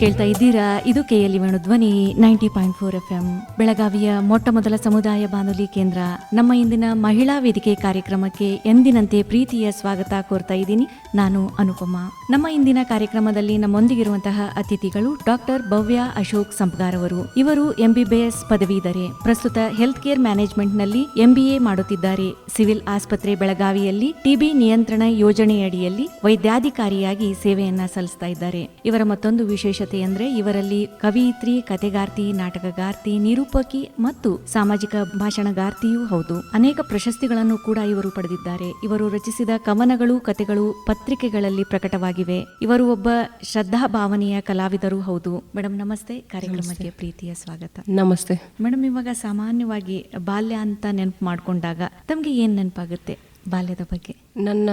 ಕೇಳ್ತಾ ಇದ್ದೀರಾ? ಇದು KL ಧ್ವನಿ 90.4 FM, ಬೆಳಗಾವಿಯ ಮೊಟ್ಟ ಮೊದಲ ಸಮುದಾಯ ಬಾನುಲಿ ಕೇಂದ್ರ. ನಮ್ಮ ಇಂದಿನ ಮಹಿಳಾ ವೇದಿಕೆ ಕಾರ್ಯಕ್ರಮಕ್ಕೆ ಎಂದಿನಂತೆ ಪ್ರೀತಿಯ ಸ್ವಾಗತ ಕೋರ್ತಾ ಇದ್ದೀನಿ. ನಾನು ಅನುಪಮ. ನಮ್ಮ ಇಂದಿನ ಕಾರ್ಯಕ್ರಮದಲ್ಲಿ ನಮ್ಮೊಂದಿಗಿರುವಂತಹ ಅತಿಥಿಗಳು ಡಾಕ್ಟರ್ ಭವ್ಯ ಅಶೋಕ್ ಸಂಪ್ಗಾರ್ ಅವರು. ಇವರು MBBS ಪದವೀಧರೆ. ಪ್ರಸ್ತುತ ಹೆಲ್ತ್ ಕೇರ್ ಮ್ಯಾನೇಜ್ಮೆಂಟ್ ನಲ್ಲಿ MBA ಮಾಡುತ್ತಿದ್ದಾರೆ. ಸಿವಿಲ್ ಆಸ್ಪತ್ರೆ ಬೆಳಗಾವಿಯಲ್ಲಿ TB ನಿಯಂತ್ರಣ ಯೋಜನೆಯಡಿಯಲ್ಲಿ ವೈದ್ಯಾಧಿಕಾರಿಯಾಗಿ ಸೇವೆಯನ್ನ ಸಲ್ಲಿಸ್ತಾ ಇದ್ದಾರೆ. ಇವರ ಮತ್ತೊಂದು ವಿಶೇಷತೆ ಅಂದ್ರೆ ಇವರಲ್ಲಿ ಕವಿಯಿತ್ರಿ, ಕತೆಗಾರ್ತಿ, ನಾಟಕಗಾರ್ತಿ, ನಿರೂಪಕಿ ಮತ್ತು ಸಾಮಾಜಿಕ ಭಾಷಣಗಾರ್ತಿಯೂ ಹೌದು. ಅನೇಕ ಪ್ರಶಸ್ತಿಗಳನ್ನು ಕೂಡ ಇವರು ಪಡೆದಿದ್ದಾರೆ. ಇವರು ರಚಿಸಿದ ಕವನಗಳು, ಕತೆಗಳು ಪತ್ರಿಕೆಗಳಲ್ಲಿ ಪ್ರಕಟವಾಗಿವೆ. ಇವರು ಒಬ್ಬ ಶ್ರದ್ಧಾ ಭಾವನೆಯ ಕಲಾವಿದರು ಹೌದು. ಮೇಡಮ್ ನಮಸ್ತೆ, ಕಾರ್ಯಕ್ರಮಕ್ಕೆ ಪ್ರೀತಿಯ ಸ್ವಾಗತ. ನಮಸ್ತೆ ಮೇಡಮ್, ಇವಾಗ ಸಾಮಾನ್ಯವಾಗಿ ಬಾಲ್ಯ ಅಂತ ನೆನಪು ಮಾಡ್ಕೊಂಡಾಗ ತಮ್ಗೆ ಏನ್ ನೆನಪಾಗುತ್ತೆ ಬಾಲ್ಯದ ಬಗ್ಗೆ? ನನ್ನ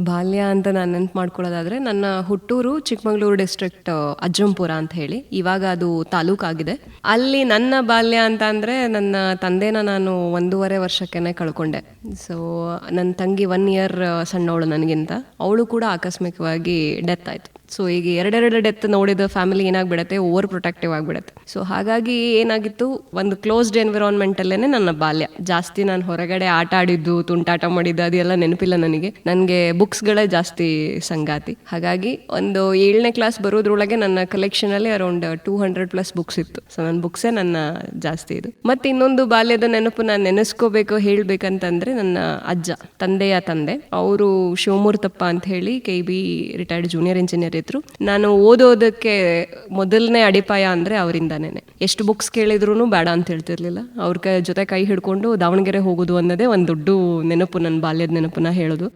ಬಾಲ್ಯ ಅಂತ ನಾನು ನೆನ್ಪು ಮಾಡ್ಕೊಳ್ಳೋದಾದ್ರೆ, ನನ್ನ ಹುಟ್ಟೂರು ಚಿಕ್ಕಮಗಳೂರು ಡಿಸ್ಟ್ರಿಕ್ಟ್ ಅಜ್ಜಂಪುರ ಅಂತ ಹೇಳಿ, ಇವಾಗ ಅದು ತಾಲೂಕಾಗಿದೆ. ಅಲ್ಲಿ ನನ್ನ ಬಾಲ್ಯ ಅಂತ ಅಂದರೆ, ನನ್ನ ತಂದೆನ ನಾನು 1.5 ವರ್ಷಕ್ಕೇ ಕಳ್ಕೊಂಡೆ. ಸೊ ನನ್ನ ತಂಗಿ 1 year ಸಣ್ಣವಳು ನನಗಿಂತ. ಅವಳು ಕೂಡ ಆಕಸ್ಮಿಕವಾಗಿ ಡೆತ್ ಆಯಿತು. ಸೊ ಈಗ ಎರಡೆರಡು ಡೆತ್ ನೋಡಿದ ಫ್ಯಾಮಿಲಿ ಏನಾಗ್ಬಿಡತ್ತೆ, ಓವರ್ ಪ್ರೊಟೆಕ್ಟಿವ್ ಆಗಿಬಿಡತ್ತೆ. ಸೊ ಹಾಗಾಗಿ ಏನಾಗಿತ್ತು, ಒಂದು ಕ್ಲೋಸ್ಡ್ ಎನ್ವಿರಾನ್ಮೆಂಟಲ್ಲೇ ನನ್ನ ಬಾಲ್ಯ. ಜಾಸ್ತಿ ನಾನು ಹೊರಗಡೆ ಆಟ ಆಡಿದ್ದು, ತುಂಟಾಟ ಮಾಡಿದ್ದು ಅದೆಲ್ಲ ನೆನಪಿಲ್ಲ ನನಗೆ ಬುಕ್ಸ್ಗಳೇ ಜಾಸ್ತಿ ಸಂಗಾತಿ. ಹಾಗಾಗಿ ಒಂದು 7ನೇ ಕ್ಲಾಸ್ ಬರೋದ್ರೊಳಗೆ ನನ್ನ ಕಲೆಕ್ಷನಲ್ಲಿ ಅರೌಂಡ್ 200+ ಬುಕ್ಸ್ ಇತ್ತು. ಸೊ ನನ್ನ ಬುಕ್ಸೇ ನನ್ನ ಜಾಸ್ತಿ ಇದು. ಮತ್ತೆ ಇನ್ನೊಂದು ಬಾಲ್ಯದ ನೆನಪು ನಾನು ನೆನೆಸ್ಕೋಬೇಕು ಹೇಳ್ಬೇಕಂತಂದ್ರೆ, ನನ್ನ ಅಜ್ಜ, ತಂದೆಯ ತಂದೆ, ಅವರು ಶಿವಮೂರ್ತಪ್ಪ ಅಂತ ಹೇಳಿ KB ರಿಟೈರ್ಡ್ ಜೂನಿಯರ್ ಇಂಜಿನಿಯರ್ ಇದ್ರು. ನಾನು ಓದೋದಕ್ಕೆ ಮೊದಲನೇ ಅಡಿಪಾಯ ಅಂದ್ರೆ ಅವರಿಂದಾನೇ. ಎಷ್ಟು ಬುಕ್ಸ್ ಕೇಳಿದ್ರು ಬೇಡ ಅಂತ ಹೇಳ್ತಿರ್ಲಿಲ್ಲ. ಅವ್ರ ಜೊತೆ ಕೈ ಹಿಡ್ಕೊಂಡು ದಾವಣಗೆರೆ ಹೋಗೋದು ಅನ್ನೋದೇ ಒಂದು ದೊಡ್ಡ ನೆನಪು, ನನ್ನ ಬಾಲ್ಯದ ನೆನಪನ್ನ ಹೇಳೋದು.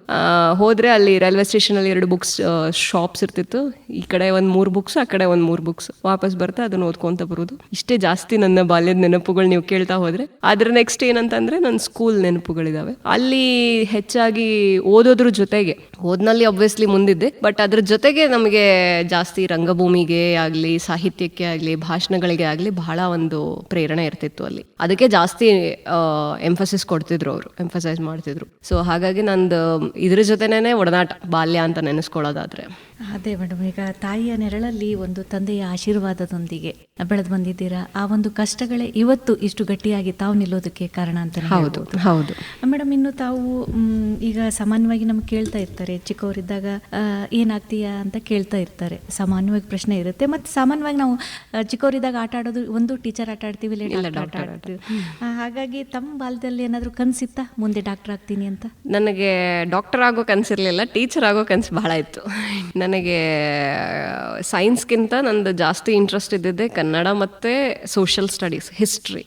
ಹೋದ್ರೆ ಅಲ್ಲಿ ರೈಲ್ವೆ ಸ್ಟೇಷನ್ ಅಲ್ಲಿ 2 ಬುಕ್ಸ್ ಶಾಪ್ಸ್ ಇರ್ತಿತ್ತು. ಈ ಕಡೆ 3 ಬುಕ್ಸ್, ಆ ಕಡೆ 3 ಬುಕ್ಸ್. ವಾಪಸ್ ಬರ್ತಾ ಅದನ್ನ ಓದ್ಕೊಂತ ಬರೋದು. ಇಷ್ಟೇ ಜಾಸ್ತಿ ನನ್ನ ಬಾಲ್ಯದ ನೆನಪುಗಳು ನೀವು ಕೇಳ್ತಾ ಹೋದ್ರೆ. ಆದ್ರೆ ನೆಕ್ಸ್ಟ್ ಏನಂತಂದ್ರೆ, ನನ್ನ ಸ್ಕೂಲ್ ನೆನಪುಗಳಿದಾವೆ. ಅಲ್ಲಿ ಹೆಚ್ಚಾಗಿ ಓದೋದ್ರ ಜೊತೆಗೆ, ಓದ್ನಲ್ಲಿ ಅಬ್ವಿಯಸ್ಲಿ ಮುಂದಿದ್ದೆ, ಬಟ್ ಅದ್ರ ಜೊತೆಗೆ ನಮಗೆ ಜಾಸ್ತಿ ರಂಗಭೂಮಿಗೆ ಆಗ್ಲಿ, ಸಾಹಿತ್ಯಕ್ಕೆ ಆಗ್ಲಿ, ಭಾಷಣಗಳಿಗೆ ಆಗ್ಲಿ ಬಹಳ ಒಂದು ಪ್ರೇರಣೆ ಇರ್ತಿತ್ತು ಅಲ್ಲಿ. ಅದಕ್ಕೆ ಜಾಸ್ತಿ ಎಂಫಸಿಸ್ ಕೊಡ್ತಿದ್ರು ಅವರು, ಎಂಫಸೈಸ್ ಮಾಡ್ತಿದ್ರು. ಸೊ ಹಾಗಾಗಿ ನಂದು ಇದ್ರ ಜೊತೆನೇ ಒಡನಾಟ ಬಾಲ್ಯ ಅಂತ ನೆನೆಸ್ಕೊಳ್ಳೋದಾದ್ರೆ. ಅದೇ ಮೇಡಮ್, ಈಗ ತಾಯಿಯ ನೆರಳಲ್ಲಿ ಒಂದು ತಂದೆಯ ಆಶೀರ್ವಾದದೊಂದಿಗೆ ಬೆಳೆದು ಬಂದಿದ್ದೀರಾ. ಆ ಒಂದು ಕಷ್ಟಗಳೇ ಇವತ್ತು ಇಷ್ಟು ಗಟ್ಟಿಯಾಗಿ ತಾವು ನಿಲ್ಲೋದಕ್ಕೆ ಕಾರಣ ಅಂತ. ಹೌದು ಹೌದು ಮೇಡಮ್, ಇನ್ನು ತಾವು ಈಗ ಸಾಮಾನ್ಯವಾಗಿ ನಮ್ಗೆ ಕೇಳ್ತಾ ಇರ್ತಾರೆ, ಚಿಕ್ಕವರಿದ್ದಾಗ ಏನಾಗ್ತೀಯಾ ಅಂತ ಕೇಳ್ತಾ ಇರ್ತಾರೆ. ಸಾಮಾನ್ಯವಾಗಿ ಪ್ರಶ್ನೆ ಇರುತ್ತೆ. ಮತ್ತೆ ಸಾಮಾನ್ಯವಾಗಿ ನಾವು ಚಿಕ್ಕವರಿದ್ದಾಗ ಆಟ ಆಡೋದು, ಒಂದು ಟೀಚರ್ ಆಟ ಆಡ್ತೀವಿ, ಇಲ್ಲ ಡಾಕ್ಟರ್ ಆಡ್ತೀವಿ. ಹಾಗಾಗಿ ತಮ್ಮ ಬಾಲ್ಯದಲ್ಲಿ ಏನಾದರೂ ಕನಸಿತ್ತಾ ಮುಂದೆ ಡಾಕ್ಟರ್ ಆಗ್ತೀನಿ ಅಂತ? ನನಗೆ ಡಾಕ್ಟರ್ ಆಗೋ ಕನಸಿರ್ಲಿಲ್ಲ, ಟೀಚರ್ ಆಗೋ ಕನಸು ಬಹಳ ಇತ್ತು. ನನಗೆ ಸೈನ್ಸ್ಗಿಂತ ನಂದು ಜಾಸ್ತಿ ಇಂಟ್ರೆಸ್ಟ್ ಇದ್ದಿದ್ದೆ ಕನ್ನಡ ಮತ್ತೆ ಸೋಷಿಯಲ್ ಸ್ಟಡೀಸ್, ಹಿಸ್ಟ್ರಿ.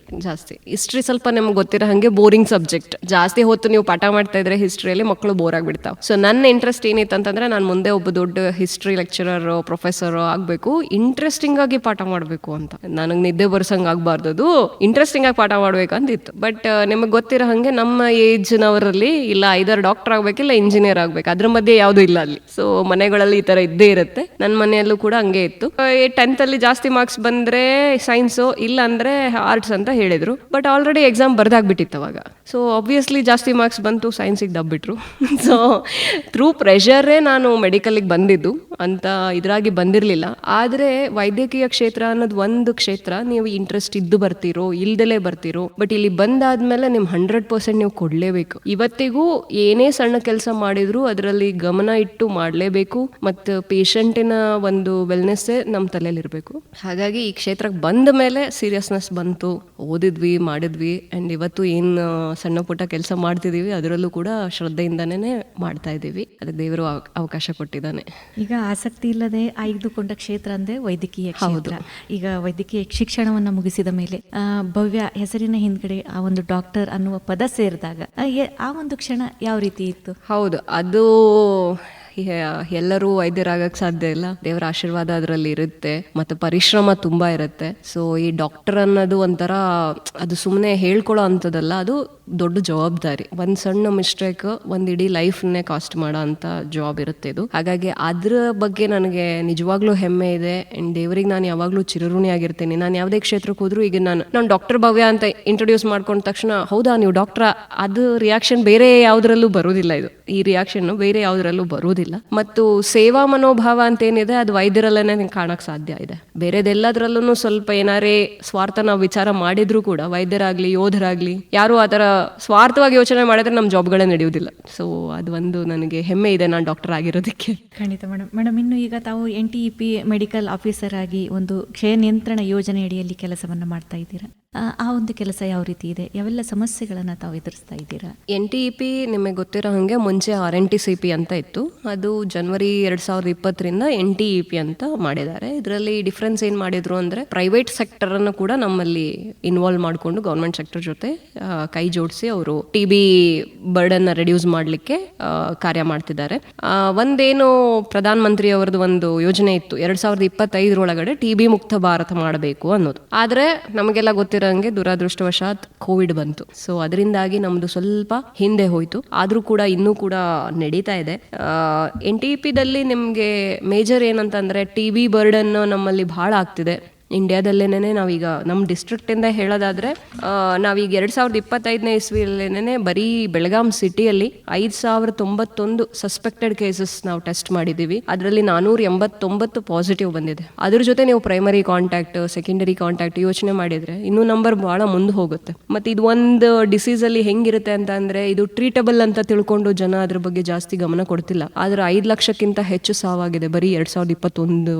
ಹಿಸ್ಟ್ರಿ ಸ್ವಲ್ಪ ನಿಮ್ಗೆ ಗೊತ್ತಿರೋ ಹಾಗೆ ಬೋರಿಂಗ್ ಸಬ್ಜೆಕ್ಟ್. ಜಾಸ್ತಿ ಹೊತ್ತು ನೀವು ಪಾಠ ಮಾಡ್ತಾ ಇದ್ರೆ ಹಿಸ್ಟ್ರಿಯಲ್ಲಿ ಮಕ್ಕಳು ಬೋರ್ ಆಗಿಬಿಡ್ತಾವೆ. ಸೊ ನನ್ನ ಇಂಟ್ರೆಸ್ಟ್ ಏನಿತ್ತು ಅಂತಂದ್ರೆ, ನಾನು ಮುಂದೆ ಒಬ್ಬ ದೊಡ್ಡ ಹಿಸ್ಟ್ರಿ ಲೆಕ್ಚರರ್, ಪ್ರೊಫೆಸರ್ ಆಗಬೇಕು, ಇಂಟ್ರೆಸ್ಟಿಂಗ್ ಆಗಿ ಪಾಠ ಮಾಡಬೇಕು ಅಂತ. ನನಗೆ ನಿದ್ದೆ ಬರ್ಸಂಗ್ ಆಗಬಾರ್ದು, ಇಂಟ್ರೆಸ್ಟಿಂಗ್ ಆಗಿ ಪಾಠ ಮಾಡ್ಬೇಕು ಅಂತಿತ್ತು. ಬಟ್ ನಿಮಗೆ ಗೊತ್ತಿರೋ ಹಾಗೆ ನಮ್ಮ ಏಜ್ನವರಲ್ಲಿ ಇಲ್ಲ ಐದರ್ ಡಾಕ್ಟರ್ ಆಗ್ಬೇಕಿಲ್ಲ ಇಂಜಿನಿಯರ್ ಆಗ್ಬೇಕು, ಅದ್ರ ಮಧ್ಯೆ ಯಾವುದು ಇಲ್ಲ ಅಲ್ಲಿ. ಸೊ ಮನೆಗಳಲ್ಲಿ ಈ ತರ ಇದ್ದೇ ಇರುತ್ತೆ. ನನ್ನ ಮನೆಯಲ್ಲೂ ಕೂಡ ಹಂಗೆ ಇತ್ತು. 10th ಅಲ್ಲಿ ಜಾಸ್ತಿ ಮಾರ್ಕ್ಸ್ ಬಂದ್ರೆ ಸೈನ್ಸು, ಇಲ್ಲ ಅಂದ್ರೆ ಆರ್ಟ್ಸ್ ಅಂತ ಹೇಳಿದ್ರು. ಬಟ್ ಆಲ್ರೆಡಿ ಎಕ್ಸಾಮ್ ಬರ್ದಾಗ್ಬಿಟ್ಟಿತ್ತು ಅವಾಗ. ಸೊ ಆಬ್ವಿಯಸ್ಲಿ ಜಾಸ್ತಿ ಮಾರ್ಕ್ಸ್ ಬಂತು, ಸೈನ್ಸಿಗೆ ದಬ್ಬಿಟ್ರು. ಸೊ ಥ್ರೂ ಪ್ರೆಷರೇ ನಾನು ಮೆಡಿಕಲ್ಗೆ ಬಂದಿದ್ದು ಅಂತ ಇದ್ರಾಗಿ ಬಂದಿರಲಿಲ್ಲ. ಆದರೆ ವೈದ್ಯಕೀಯ ಕ್ಷೇತ್ರ ಅನ್ನೋದು ಒಂದು ಕ್ಷೇತ್ರ, ನೀವು ಇಂಟ್ರೆಸ್ಟ್ ಇದ್ದು ಬರ್ತಿರೋ ಇಲ್ದಲೇ ಬರ್ತಿರೋ, ಬಟ್ ಇಲ್ಲಿ ಬಂದಾದ್ಮೇಲೆ ನಿಮ್ 100% ನೀವು ಕೊಡ್ಲೇಬೇಕು. ಇವತ್ತಿಗೂ ಏನೇ ಸಣ್ಣ ಕೆಲಸ ಮಾಡಿದ್ರು ಅದರಲ್ಲಿ ಗಮನ ಇಟ್ಟು ಮಾಡಲೇಬೇಕು. ಮತ್ತು ಪೇಷಂಟಿನ ಒಂದು ವೆಲ್ನೆಸ್ಸೇ ನಮ್ಮ ತಲೆಯಲ್ಲಿ ಇರಬೇಕು. ಹಾಗಾಗಿ ಈ ಕ್ಷೇತ್ರಕ್ಕೆ ಬಂದ ಮೇಲೆ ಸೀರಿಯಸ್ನೆಸ್ ಬಂತು, ಓದಿದ್ವಿ, ಮಾಡಿದ್ವಿ. ಆ್ಯಂಡ್ ಇವತ್ತು ಏನು ಸಣ್ಣ ಪುಟ್ಟ ಕೆಲಸ ಮಾಡ್ತಿದ್ದೀವಿ ಅದರಲ್ಲೂ ಕೂಡ ಶ್ರದ್ಧೆಯಿಂದನೇ ಮಾಡ್ತಾ ಇದ್ದೀವಿ. ಅದಕ್ಕೆ ದೇವರು ಅವಕಾಶ ಕೊಟ್ಟಿದ್ದಾನೆ. ಈಗ ಆಸಕ್ತಿ ಇಲ್ಲದೆ ಆಯ್ದುಕೊಂಡ ಕ್ಷೇತ್ರ ಅಂದ್ರೆ ವೈದ್ಯಕೀಯ ಕ್ಷೇತ್ರ. ಈಗ ವೈದ್ಯಕೀಯ ಶಿಕ್ಷಣವನ್ನ ಮುಗಿಸಿದ ಮೇಲೆ ಭವ್ಯ ಹೆಸರಿನ ಹಿಂದ್ಗಡೆ ಆ ಒಂದು ಡಾಕ್ಟರ್ ಅನ್ನುವ ಪದ ಸೇರಿದಾಗ ಆ ಒಂದು ಕ್ಷಣ ಯಾವ ರೀತಿ ಇತ್ತು? ಹೌದು, ಅದು ಎಲ್ಲರೂ ವೈದ್ಯರಾಗಕ್ಕೆ ಸಾಧ್ಯ ಇಲ್ಲ. ದೇವರ ಆಶೀರ್ವಾದ ಅದರಲ್ಲಿ ಇರುತ್ತೆ, ಮತ್ತು ಪರಿಶ್ರಮ ತುಂಬಾ ಇರುತ್ತೆ. ಸೊ ಈ ಡಾಕ್ಟರ್ ಅನ್ನೋದು ಒಂಥರ, ಅದು ಸುಮ್ಮನೆ ಹೇಳ್ಕೊಳ್ಳೋ ಅಂಥದ್ದಲ್ಲ, ಅದು ದೊಡ್ಡ ಜವಾಬ್ದಾರಿ. ಒಂದು ಸಣ್ಣ ಮಿಸ್ಟೇಕ್ ಒಂದು ಇಡೀ ಲೈಫ್ನೇ ಕಾಸ್ಟ್ ಮಾಡೋ ಅಂತ ಜಾಬ್ ಇರುತ್ತೆ ಇದು. ಹಾಗಾಗಿ ಅದ್ರ ಬಗ್ಗೆ ನನಗೆ ನಿಜವಾಗ್ಲೂ ಹೆಮ್ಮೆ ಇದೆ. ಆ್ಯಂಡ್ ದೇವರಿಗೆ ನಾನು ಯಾವಾಗಲೂ ಚಿರಋಣಿ ಆಗಿರ್ತೀನಿ. ನಾನು ಯಾವುದೇ ಕ್ಷೇತ್ರಕ್ಕೆ ಹೋದ್ರು, ಈಗ ನಾನು ಡಾಕ್ಟರ್ ಭವ್ಯ ಅಂತ ಇಂಟ್ರೊಡ್ಯೂಸ್ ಮಾಡ್ಕೊಂಡ ತಕ್ಷಣ, ಹೌದಾ ನೀವು ಡಾಕ್ಟ್ರಾ, ಅದು ರಿಯಾಕ್ಷನ್ ಬೇರೆ ಯಾವುದ್ರಲ್ಲೂ ಬರೋದಿಲ್ಲ. ಇದು ಈ ರಿಯಾಕ್ಷನ್ ಬೇರೆ ಯಾವುದ್ರಲ್ಲೂ ಬರೋದಿಲ್ಲ. ಆಗೋದಿಲ್ಲ. ಮತ್ತು ಸೇವಾ ಮನೋಭಾವ ಅಂತ ಏನಿದೆ ಅದು ವೈದ್ಯರಲ್ಲೇ ಕಾಣಕ್ ಸಾಧ್ಯ ಇದೆ. ಬೇರೆದೆಲ್ಲದ್ರಲ್ಲೂ ಸ್ವಲ್ಪ ಏನಾರೇ ಸ್ವಾರ್ಥ ನಾವು ವಿಚಾರ ಮಾಡಿದ್ರು ಕೂಡ ವೈದ್ಯರಾಗ್ಲಿ ಯೋಧರಾಗ್ಲಿ ಯಾರು ಆ ತರ ಸ್ವಾರ್ಥವಾಗಿ ಯೋಚನೆ ಮಾಡಿದ್ರೆ ನಮ್ಮ ಜಾಬ್ಗಳೇ ನಡೆಯುವುದಿಲ್ಲ. ಸೊ ಅದು ಒಂದು ನನಗೆ ಹೆಮ್ಮೆ ಇದೆ ನಾನು ಡಾಕ್ಟರ್ ಆಗಿರೋದಕ್ಕೆ. ಖಂಡಿತ ಮೇಡಮ್, ಇನ್ನು ಈಗ ತಾವು NTEP ಮೆಡಿಕಲ್ ಆಫೀಸರ್ ಆಗಿ ಒಂದು ಕ್ಷಯ ನಿಯಂತ್ರಣ ಯೋಜನೆ ಅಡಿಯಲ್ಲಿ ಕೆಲಸವನ್ನ ಮಾಡ್ತಾ ಇದ್ದೀರಾ. ಆ ಒಂದು ಕೆಲಸ ಯಾವ ರೀತಿ ಇದೆ, ಯಾವೆಲ್ಲ ಸಮಸ್ಯೆಗಳನ್ನ ತಾವು ಎದುರಿಸ್ತಾ ಇದ್ದೀರಾ? NTEP ನಿಮಗೆ ಗೊತ್ತಿರೋ ಹಾಗೆ ಮುಂಚೆ RNTCP ಅಂತ ಇತ್ತು. ಅದು ಜನವರಿ 2020 NTEP ಅಂತ ಮಾಡಿದ್ದಾರೆ. ಇದರಲ್ಲಿ ಡಿಫ್ರೆನ್ಸ್ ಏನು ಮಾಡಿದ್ರು ಅಂದರೆ ಪ್ರೈವೇಟ್ ಸೆಕ್ಟರನ್ನು ಕೂಡ ನಮ್ಮಲ್ಲಿ ಇನ್ವಾಲ್ವ್ ಮಾಡಿಕೊಂಡು ಗೌರ್ಮೆಂಟ್ ಸೆಕ್ಟರ್ ಜೊತೆ ಕೈ ಜೋಡಿಸಿ ಅವರು TB ಬರ್ಡನ್ನ ರೆಡ್ಯೂಸ್ ಮಾಡಲಿಕ್ಕೆ ಕಾರ್ಯ ಮಾಡ್ತಿದ್ದಾರೆ. ಒಂದೇನು ಪ್ರಧಾನ ಮಂತ್ರಿ ಅವರದ್ದು ಒಂದು ಯೋಜನೆ ಇತ್ತು 2025 TB ಮುಕ್ತ ಭಾರತ ಮಾಡಬೇಕು ಅನ್ನೋದು. ಆದರೆ ನಮಗೆಲ್ಲ ಗೊತ್ತಿರೋಂಗೆ ದುರಾದೃಷ್ಟವಶಾತ್ ಕೋವಿಡ್ ಬಂತು. ಸೊ ಅದರಿಂದಾಗಿ ನಮ್ದು ಸ್ವಲ್ಪ ಹಿಂದೆ ಹೋಯ್ತು. ಆದ್ರೂ ಕೂಡ ಇನ್ನೂ ಕೂಡ ನಡೀತಾ ಇದೆ. NTEP ದಲ್ಲಿ ನಿಮ್ಗೆ ಮೇಜರ್ ಏನಂತಂದ್ರೆ TB ಬರ್ಡನ್ ನಮ್ಮಲ್ಲಿ ಬಹಳ ಆಗ್ತಿದೆ ಇಂಡಿಯಾದಲ್ಲೇನೆ. ನಾವೀಗ ನಮ್ಮ ಡಿಸ್ಟ್ರಿಕ್ಟ್ ಇಂದ ಹೇಳೋದಾದ್ರೆ ನಾವೀಗ 2025 ಇಸ್ವಿಯಲ್ಲೇನೆ ಬರೀ ಬೆಳಗಾಂ ಸಿಟಿಯಲ್ಲಿ 5091 ಸಸ್ಪೆಕ್ಟೆಡ್ ಕೇಸಸ್ ನಾವು ಟೆಸ್ಟ್ ಮಾಡಿದೀವಿ. ಅದರಲ್ಲಿ 489 ಪಾಸಿಟಿವ್ ಬಂದಿದೆ. ಅದ್ರ ಜೊತೆ ನೀವು ಪ್ರೈಮರಿ ಕಾಂಟ್ಯಾಕ್ಟ್, ಸೆಕೆಂಡರಿ ಕಾಂಟ್ಯಾಕ್ಟ್ ಯೋಚನೆ ಮಾಡಿದ್ರೆ ಇನ್ನೂ ನಂಬರ್ ಬಹಳ ಮುಂದೆ ಹೋಗುತ್ತೆ. ಮತ್ತೆ ಇದು ಒಂದು ಡಿಸೀಸ್ ಅಲ್ಲಿ ಹೆಂಗಿರುತ್ತೆ ಅಂತ ಅಂದ್ರೆ ಇದು ಟ್ರೀಟಬಲ್ ಅಂತ ತಿಳ್ಕೊಂಡು ಜನ ಅದ್ರ ಬಗ್ಗೆ ಜಾಸ್ತಿ ಗಮನ ಕೊಡ್ತಿಲ್ಲ. ಆದ್ರೆ 5 ಲಕ್ಷಕ್ಕಿಂತ ಹೆಚ್ಚು ಸಾವಾಗಿದೆ ಬರೀ 2021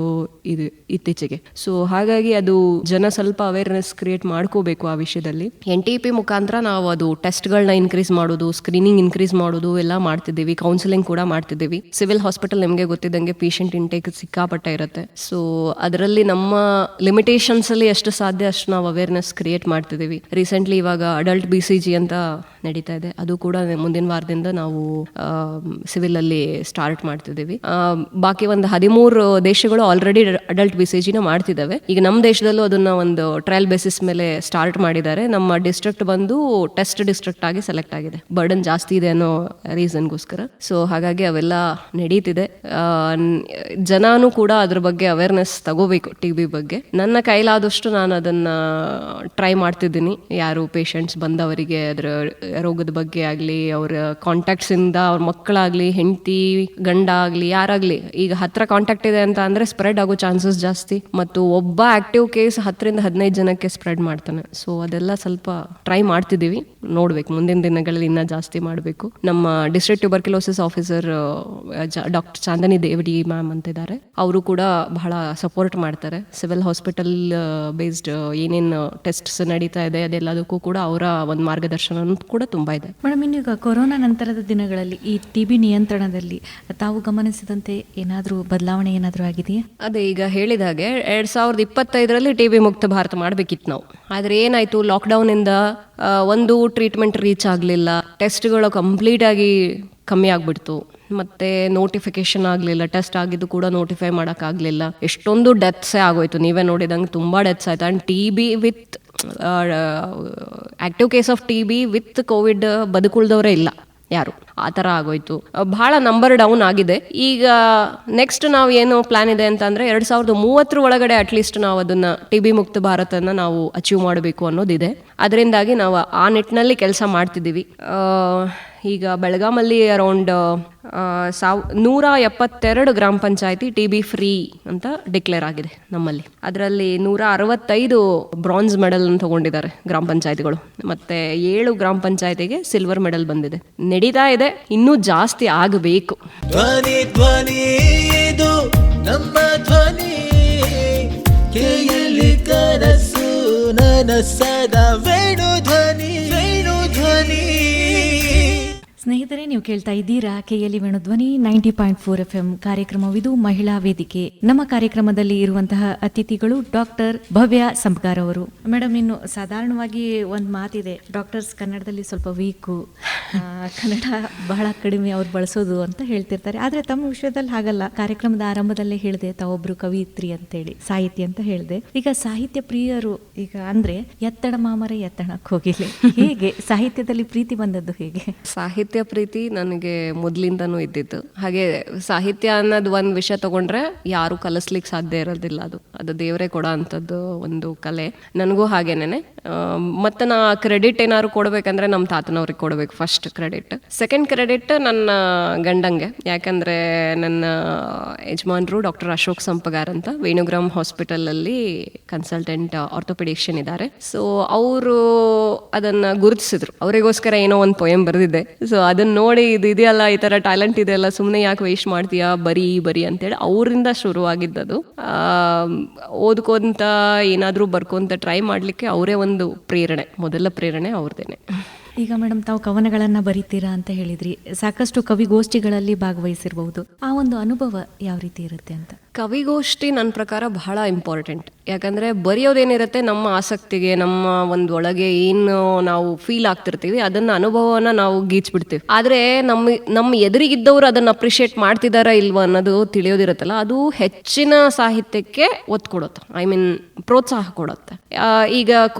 ಇದು ಇತ್ತೀಚೆಗೆ. ಸೊ ಹಾಗಾಗಿ ಅದು ಜನ ಸ್ವಲ್ಪ ಅವೇರ್ನೆಸ್ ಕ್ರಿಯೇಟ್ ಮಾಡ್ಕೋಬೇಕು ಆ ವಿಷಯದಲ್ಲಿ. NTEP ಮುಖಾಂತರ ನಾವು ಅದು ಟೆಸ್ಟ್ಗಳನ್ನ ಇನ್ಕ್ರೀಸ್ ಮಾಡೋದು, ಸ್ಕ್ರೀನಿಂಗ್ ಇನ್ಕ್ರೀಸ್ ಮಾಡೋದು ಎಲ್ಲ ಮಾಡ್ತಿದ್ದೀವಿ. ಕೌನ್ಸಿಲಿಂಗ್ ಕೂಡ ಮಾಡ್ತಿದ್ದೀವಿ. ಸಿವಿಲ್ ಹಾಸ್ಪಿಟಲ್ ನಿಮಗೆ ಗೊತ್ತಿದ್ದಂಗೆ ಪೇಷಂಟ್ ಇಂಟೇಕ್ ಸಿಕ್ಕಾಪಟ್ಟೆ ಇರುತ್ತೆ. ಸೊ ಅದರಲ್ಲಿ ನಮ್ಮ ಲಿಮಿಟೇಷನ್ಸ್ ಅಲ್ಲಿ ಎಷ್ಟು ಸಾಧ್ಯ ಅಷ್ಟು ನಾವು ಅವೇರ್ನೆಸ್ ಕ್ರಿಯೇಟ್ ಮಾಡ್ತಿದ್ದೀವಿ. ರೀಸೆಂಟ್ಲಿ ಇವಾಗ ಅಡಲ್ಟ್ BCG ಅಂತ ನಡೀತಾ ಇದೆ. ಅದು ಕೂಡ ಮುಂದಿನ ವಾರದಿಂದ ನಾವು ಸಿವಿಲ್ ಅಲ್ಲಿ ಸ್ಟಾರ್ಟ್ ಮಾಡ್ತಿದ್ದೀವಿ. ಬಾಕಿ ಒಂದು 13 ದೇಶಗಳು ಆಲ್ರೆಡಿ ಅಡಲ್ಟ್ BCG ಮಾಡ್ತಿದ್ದಾವೆ. ಈಗ ನಮ್ಮ ದೇಶದಲ್ಲೂ ಅದನ್ನ ಒಂದು ಟ್ರಯಲ್ ಬೇಸಿಸ್ ಮೇಲೆ ಸ್ಟಾರ್ಟ್ ಮಾಡಿದ್ದಾರೆ. ನಮ್ಮ ಡಿಸ್ಟ್ರಿಕ್ಟ್ ಬಂದು ಟೆಸ್ಟ್ ಡಿಸ್ಟ್ರಿಕ್ಟ್ ಆಗಿ ಸೆಲೆಕ್ಟ್ ಆಗಿದೆ, ಬರ್ಡನ್ ಜಾಸ್ತಿ ಇದೆ ಅನ್ನೋ ರೀಸನ್ಗೋಸ್ಕರ. ಸೊ ಹಾಗಾಗಿ ಅವೆಲ್ಲ ನಡೀತಿದೆ. ಜನನೂ ಕೂಡ ಅದ್ರ ಬಗ್ಗೆ ಅವೇರ್ನೆಸ್ ತಗೋಬೇಕು. TB ಬಗ್ಗೆ ನನ್ನ ಕೈಲಾದಷ್ಟು ನಾನು ಅದನ್ನ ಟ್ರೈ ಮಾಡ್ತಿದ್ದೀನಿ. ಯಾರು ಪೇಷಂಟ್ಸ್ ಬಂದವರಿಗೆ ಅದರ ರೋಗದ ಬಗ್ಗೆ ಆಗಲಿ, ಅವರ ಕಾಂಟ್ಯಾಕ್ಟ್ಸ್ ಇಂದ ಅವ್ರ ಮಕ್ಕಳಾಗ್ಲಿ, ಹೆಂಡತಿ ಗಂಡ ಆಗ್ಲಿ, ಯಾರಾಗ್ಲಿ ಈಗ ಹತ್ರ ಕಾಂಟ್ಯಾಕ್ಟ್ ಇದೆ ಅಂತ ಅಂದ್ರೆ ಸ್ಪ್ರೆಡ್ ಆಗೋ ಚಾನ್ಸಸ್ ಜಾಸ್ತಿ. ಮತ್ತು ಒಬ್ಬ ಆಕ್ಟಿವ್ ಕೇಸ್ 10 ರಿಂದ 15 ಜನಕ್ಕೆ ಸ್ಪ್ರೆಡ್ ಮಾಡ್ತಾನೆ. ಸೊ ಅದೆಲ್ಲ ಸ್ವಲ್ಪ ಟ್ರೈ ಮಾಡ್ತಿದ್ದೀವಿ. ನೋಡ್ಬೇಕು ಮುಂದಿನ ದಿನಗಳಲ್ಲಿ ಇನ್ನ ಜಾಸ್ತಿ ಮಾಡಬೇಕು. ನಮ್ಮ district tuberculosis officer doctor Chandni Devadi ma'am ಅಂತಿದ್ದಾರೆ. ಅವರು ಕೂಡ ಬಹಳ ಸಪೋರ್ಟ್ ಮಾಡ್ತಾರೆ. ಸಿವಿಲ್ ಹಾಸ್ಪಿಟಲ್ ಬೇಸ್ಡ್ ಏನೇನು ಟೆಸ್ಟ್ಸ್ ನಡೀತಾ ಇದೆ ಅದೆಲ್ಲದಕ್ಕೂ ಕೂಡ ಅವರ ಒಂದು ಮಾರ್ಗದರ್ಶನ ಕೂಡ ತುಂಬಾ ಇದೆ. ಮೇಡಮ್, ಇನ್ನೀಗ ಕೊರೋನಾ ನಂತರದ ದಿನಗಳಲ್ಲಿ ಈ TB ನಿಯಂತ್ರಣದಲ್ಲಿ ತಾವು ಗಮನಿಸಿದಂತೆ ಏನಾದರೂ ಬದಲಾವಣೆ ಏನಾದರೂ ಆಗಿದೆಯಾ? ಅದೇ ಈಗ ಹೇಳಿದಾಗೆ 2025 TB ಮುಕ್ತ ಭಾರತ ಮಾಡಬೇಕಿತ್ತು ನಾವು. ಆದರೆ ಏನಾಯ್ತು, ಲಾಕ್ಡೌನ್ ಇಂದ ಒಂದು ಟ್ರೀಟ್ಮೆಂಟ್ ರೀಚ್ ಆಗಲಿಲ್ಲ, ಟೆಸ್ಟ್ಗಳು ಕಂಪ್ಲೀಟ್ ಆಗಿ ಕಮ್ಮಿ ಆಗ್ಬಿಡ್ತು, ಮತ್ತೆ ನೋಟಿಫಿಕೇಶನ್ ಆಗಲಿಲ್ಲ, ಟೆಸ್ಟ್ ಆಗಿದ್ದು ಕೂಡ ನೋಟಿಫೈ ಮಾಡೋಕ್ಕಾಗಲಿಲ್ಲ. ಎಷ್ಟೊಂದು ಡೆತ್ಸೇ ಆಗೋಯ್ತು. ನೀವೇ ನೋಡಿದಂಗೆ ತುಂಬ ಡೆತ್ಸ್ ಆಯ್ತು. And TB with active case of TB with covid ಬದುಕುಳ್ದವರೇ ಇಲ್ಲ ಯಾರು, ಆ ಥರ ಆಗೋಯ್ತು. ಬಹಳ ನಂಬರ್ ಡೌನ್ ಆಗಿದೆ. ಈಗ ನೆಕ್ಸ್ಟ್ ನಾವು ಏನು ಪ್ಲಾನ್ ಇದೆ ಅಂತಂದರೆ 2030 ಅಟ್ಲೀಸ್ಟ್ ನಾವು ಅದನ್ನು TB ಮುಕ್ತ ಭಾರತನ ನಾವು ಅಚೀವ್ ಮಾಡಬೇಕು ಅನ್ನೋದಿದೆ. ಅದರಿಂದಾಗಿ ನಾವು ಆ ನಿಟ್ಟಿನಲ್ಲಿ ಕೆಲಸ ಮಾಡ್ತಿದ್ದೀವಿ. ಈಗ ಬೆಳಗಾಮಲ್ಲಿ ಅರೌಂಡ್ 172 ಗ್ರಾಮ ಪಂಚಾಯತಿ TB ಫ್ರೀ ಅಂತ ಡಿಕ್ಲೇರ್ ಆಗಿದೆ ನಮ್ಮಲ್ಲಿ. ಅದರಲ್ಲಿ 165 ಬ್ರಾನ್ಸ್ ಮೆಡಲ್ ತಗೊಂಡಿದ್ದಾರೆ ಗ್ರಾಮ ಪಂಚಾಯತಿಗಳು. ಮತ್ತೆ 7 ಗ್ರಾಮ ಪಂಚಾಯತಿಗೆ ಸಿಲ್ವರ್ ಮೆಡಲ್ ಬಂದಿದೆ. ನಡೀತಾ ಇದೆ, ಇನ್ನೂ ಜಾಸ್ತಿ ಆಗಬೇಕು. ಧ್ವನಿ ಧ್ವನಿ ಇದು ನಮ್ಮ ಧ್ವನಿ, ಕೇಳಿ ಕನಸು ನನಸದ ವೇಣು ಧ್ವನಿ, ವೇಣು ಧ್ವನಿ. ಸ್ನೇಹಿತರೆ, ನೀವು ಕೇಳ್ತಾ ಇದ್ದೀರಾ KLE ವೇಣುಧ್ವನಿ 90.4 FM ಕಾರ್ಯಕ್ರಮವಿದು ಮಹಿಳಾ ವೇದಿಕೆ. ನಮ್ಮ ಕಾರ್ಯಕ್ರಮದಲ್ಲಿ ಇರುವಂತಹ ಅತಿಥಿಗಳು ಡಾಕ್ಟರ್ ಭವ್ಯ ಸಂಪ್ಗಾರ್ ಅವರು. ಮೇಡಮ್, ಇನ್ನು ಸಾಧಾರಣವಾಗಿ ಒಂದು ಮಾತಿದೆ, ಡಾಕ್ಟರ್ಸ್ ಕನ್ನಡದಲ್ಲಿ ಸ್ವಲ್ಪ ವೀಕು, ಕನ್ನಡ ಬಹಳ ಕಡಿಮೆ ಅವ್ರು ಬಳಸೋದು ಅಂತ ಹೇಳ್ತಿರ್ತಾರೆ. ಆದರೆ ತಮ್ಮ ವಿಷಯದಲ್ಲಿ ಹಾಗಲ್ಲ. ಕಾರ್ಯಕ್ರಮದ ಆರಂಭದಲ್ಲೇ ಹೇಳಿದೆ ತಾವೊಬ್ರು ಕವಿಯಿತ್ರಿ ಅಂತೇಳಿ, ಸಾಹಿತ್ಯ ಅಂತ ಹೇಳಿದೆ. ಈಗ ಸಾಹಿತ್ಯ ಪ್ರಿಯರು ಈಗ ಅಂದ್ರೆ ಎತ್ತಡ ಮಾಮರ ಎತ್ತಣಕ್ಕೆ ಹೋಗಿಲ್ಲ, ಹೇಗೆ ಸಾಹಿತ್ಯದಲ್ಲಿ ಪ್ರೀತಿ ಬಂದದ್ದು ಹೇಗೆ? ಸಾಹಿತ್ಯ ಪ್ರೀತಿ ನನಗೆ ಮೊದಲಿಂದನೂ ಇದ್ದಿದ್ದು. ಹಾಗೆ ಸಾಹಿತ್ಯ ಅನ್ನೋದು ಒಂದು ವಿಷಯ ತಗೊಂಡ್ರೆ ಯಾರು ಕಲಿಸ್ಲಿಕ್ಕೆ ಸಾಧ್ಯ ಇರೋದಿಲ್ಲ. ಅದು ದೇವರೇ ಕೊಡೋ ಅಂಥದ್ದು ಒಂದು ಕಲೆ. ನನಗೂ ಹಾಗೇನೆ. ಮತ್ತು ನಾ ಕ್ರೆಡಿಟ್ ಏನಾದ್ರು ಕೊಡಬೇಕಂದ್ರೆ ನಮ್ಮ ತಾತನವ್ರಿಗೆ ಕೊಡಬೇಕು ಫಸ್ಟ್ ಕ್ರೆಡಿಟ್. ಸೆಕೆಂಡ್ ಕ್ರೆಡಿಟ್ ನನ್ನ ಗಂಡಂಗೆ. ಯಾಕಂದರೆ ನನ್ನ ಯಜಮಾನರು ಡಾಕ್ಟರ್ ಅಶೋಕ್ ಸಂಪಗಾರ್ ಅಂತ ವೇಣುಗ್ರಾಮ್ ಹಾಸ್ಪಿಟಲಲ್ಲಿ ಕನ್ಸಲ್ಟೆಂಟ್ ಆರ್ಥೋಪೆಡಿಷಿಯನ್ ಇದ್ದಾರೆ. ಸೊ ಅವರು ಅದನ್ನು ಗುರುತಿಸಿದ್ರು. ಅವರಿಗೋಸ್ಕರ ಏನೋ ಒಂದು ಪೊಯಮ್ ಬರೆದಿದ್ದೆ. ಸೊ ಅದನ್ನ ನೋಡಿ ಇದು ಇದೆಯಲ್ಲ, ಈ ಥರ ಟ್ಯಾಲೆಂಟ್ ಇದೆಯಲ್ಲ, ಸುಮ್ಮನೆ ಯಾಕೆ ವೇಸ್ಟ್ ಮಾಡ್ತೀಯಾ, ಬರೀ ಅಂತೇಳಿ ಅವರಿಂದ ಶುರುವಾಗಿದ್ದದು. ಓದ್ಕೊಂತ ಏನಾದರೂ ಬರ್ಕೊಂತ ಟ್ರೈ ಮಾಡಲಿಕ್ಕೆ ಅವರೇ ಒಂದು ಪ್ರೇರಣೆ, ಮೊದಲ ಪ್ರೇರಣೆ ಅವ್ರದ್ದೇನೆ. ಈಗ ಮೇಡಮ್, ತಾವು ಕವನಗಳನ್ನು ಬರೀತೀರಾ ಅಂತ ಹೇಳಿದ್ರಿ, ಸಾಕಷ್ಟು ಕವಿಗೋಷ್ಠಿಗಳಲ್ಲಿ ಭಾಗವಹಿಸಿರ್ಬಹುದು. ಆ ಒಂದು ಅನುಭವ ಯಾವ ರೀತಿ ಇರುತ್ತೆ ಅಂತ? ಕವಿಗೋಷ್ಠಿ ನನ್ನ ಪ್ರಕಾರ ಬಹಳ ಇಂಪಾರ್ಟೆಂಟ್. ಯಾಕಂದರೆ ಬರೆಯೋದೇನಿರುತ್ತೆ ನಮ್ಮ ಆಸಕ್ತಿಗೆ, ನಮ್ಮ ಒಂದು ಒಳಗೆ ಏನು ನಾವು ಫೀಲ್ ಆಗ್ತಿರ್ತೀವಿ ಅದನ್ನು ಅನುಭವನ ನಾವು ಗೀಚ್ಬಿಡ್ತೀವಿ. ಆದರೆ ನಮ್ಮ ಎದುರಿಗಿದ್ದವರು ಅದನ್ನು ಅಪ್ರಿಷಿಯೇಟ್ ಮಾಡ್ತಿದ್ದಾರಾ ಇಲ್ವಾ ಅನ್ನೋದು ತಿಳಿಯೋದಿರುತ್ತಲ್ಲ, ಅದು ಹೆಚ್ಚಿನ ಸಾಹಿತ್ಯಕ್ಕೆ ಒತ್ತು ಕೊಡುತ್ತೆ. ಪ್ರೋತ್ಸಾಹ ಕೊಡುತ್ತೆ. ಈಗ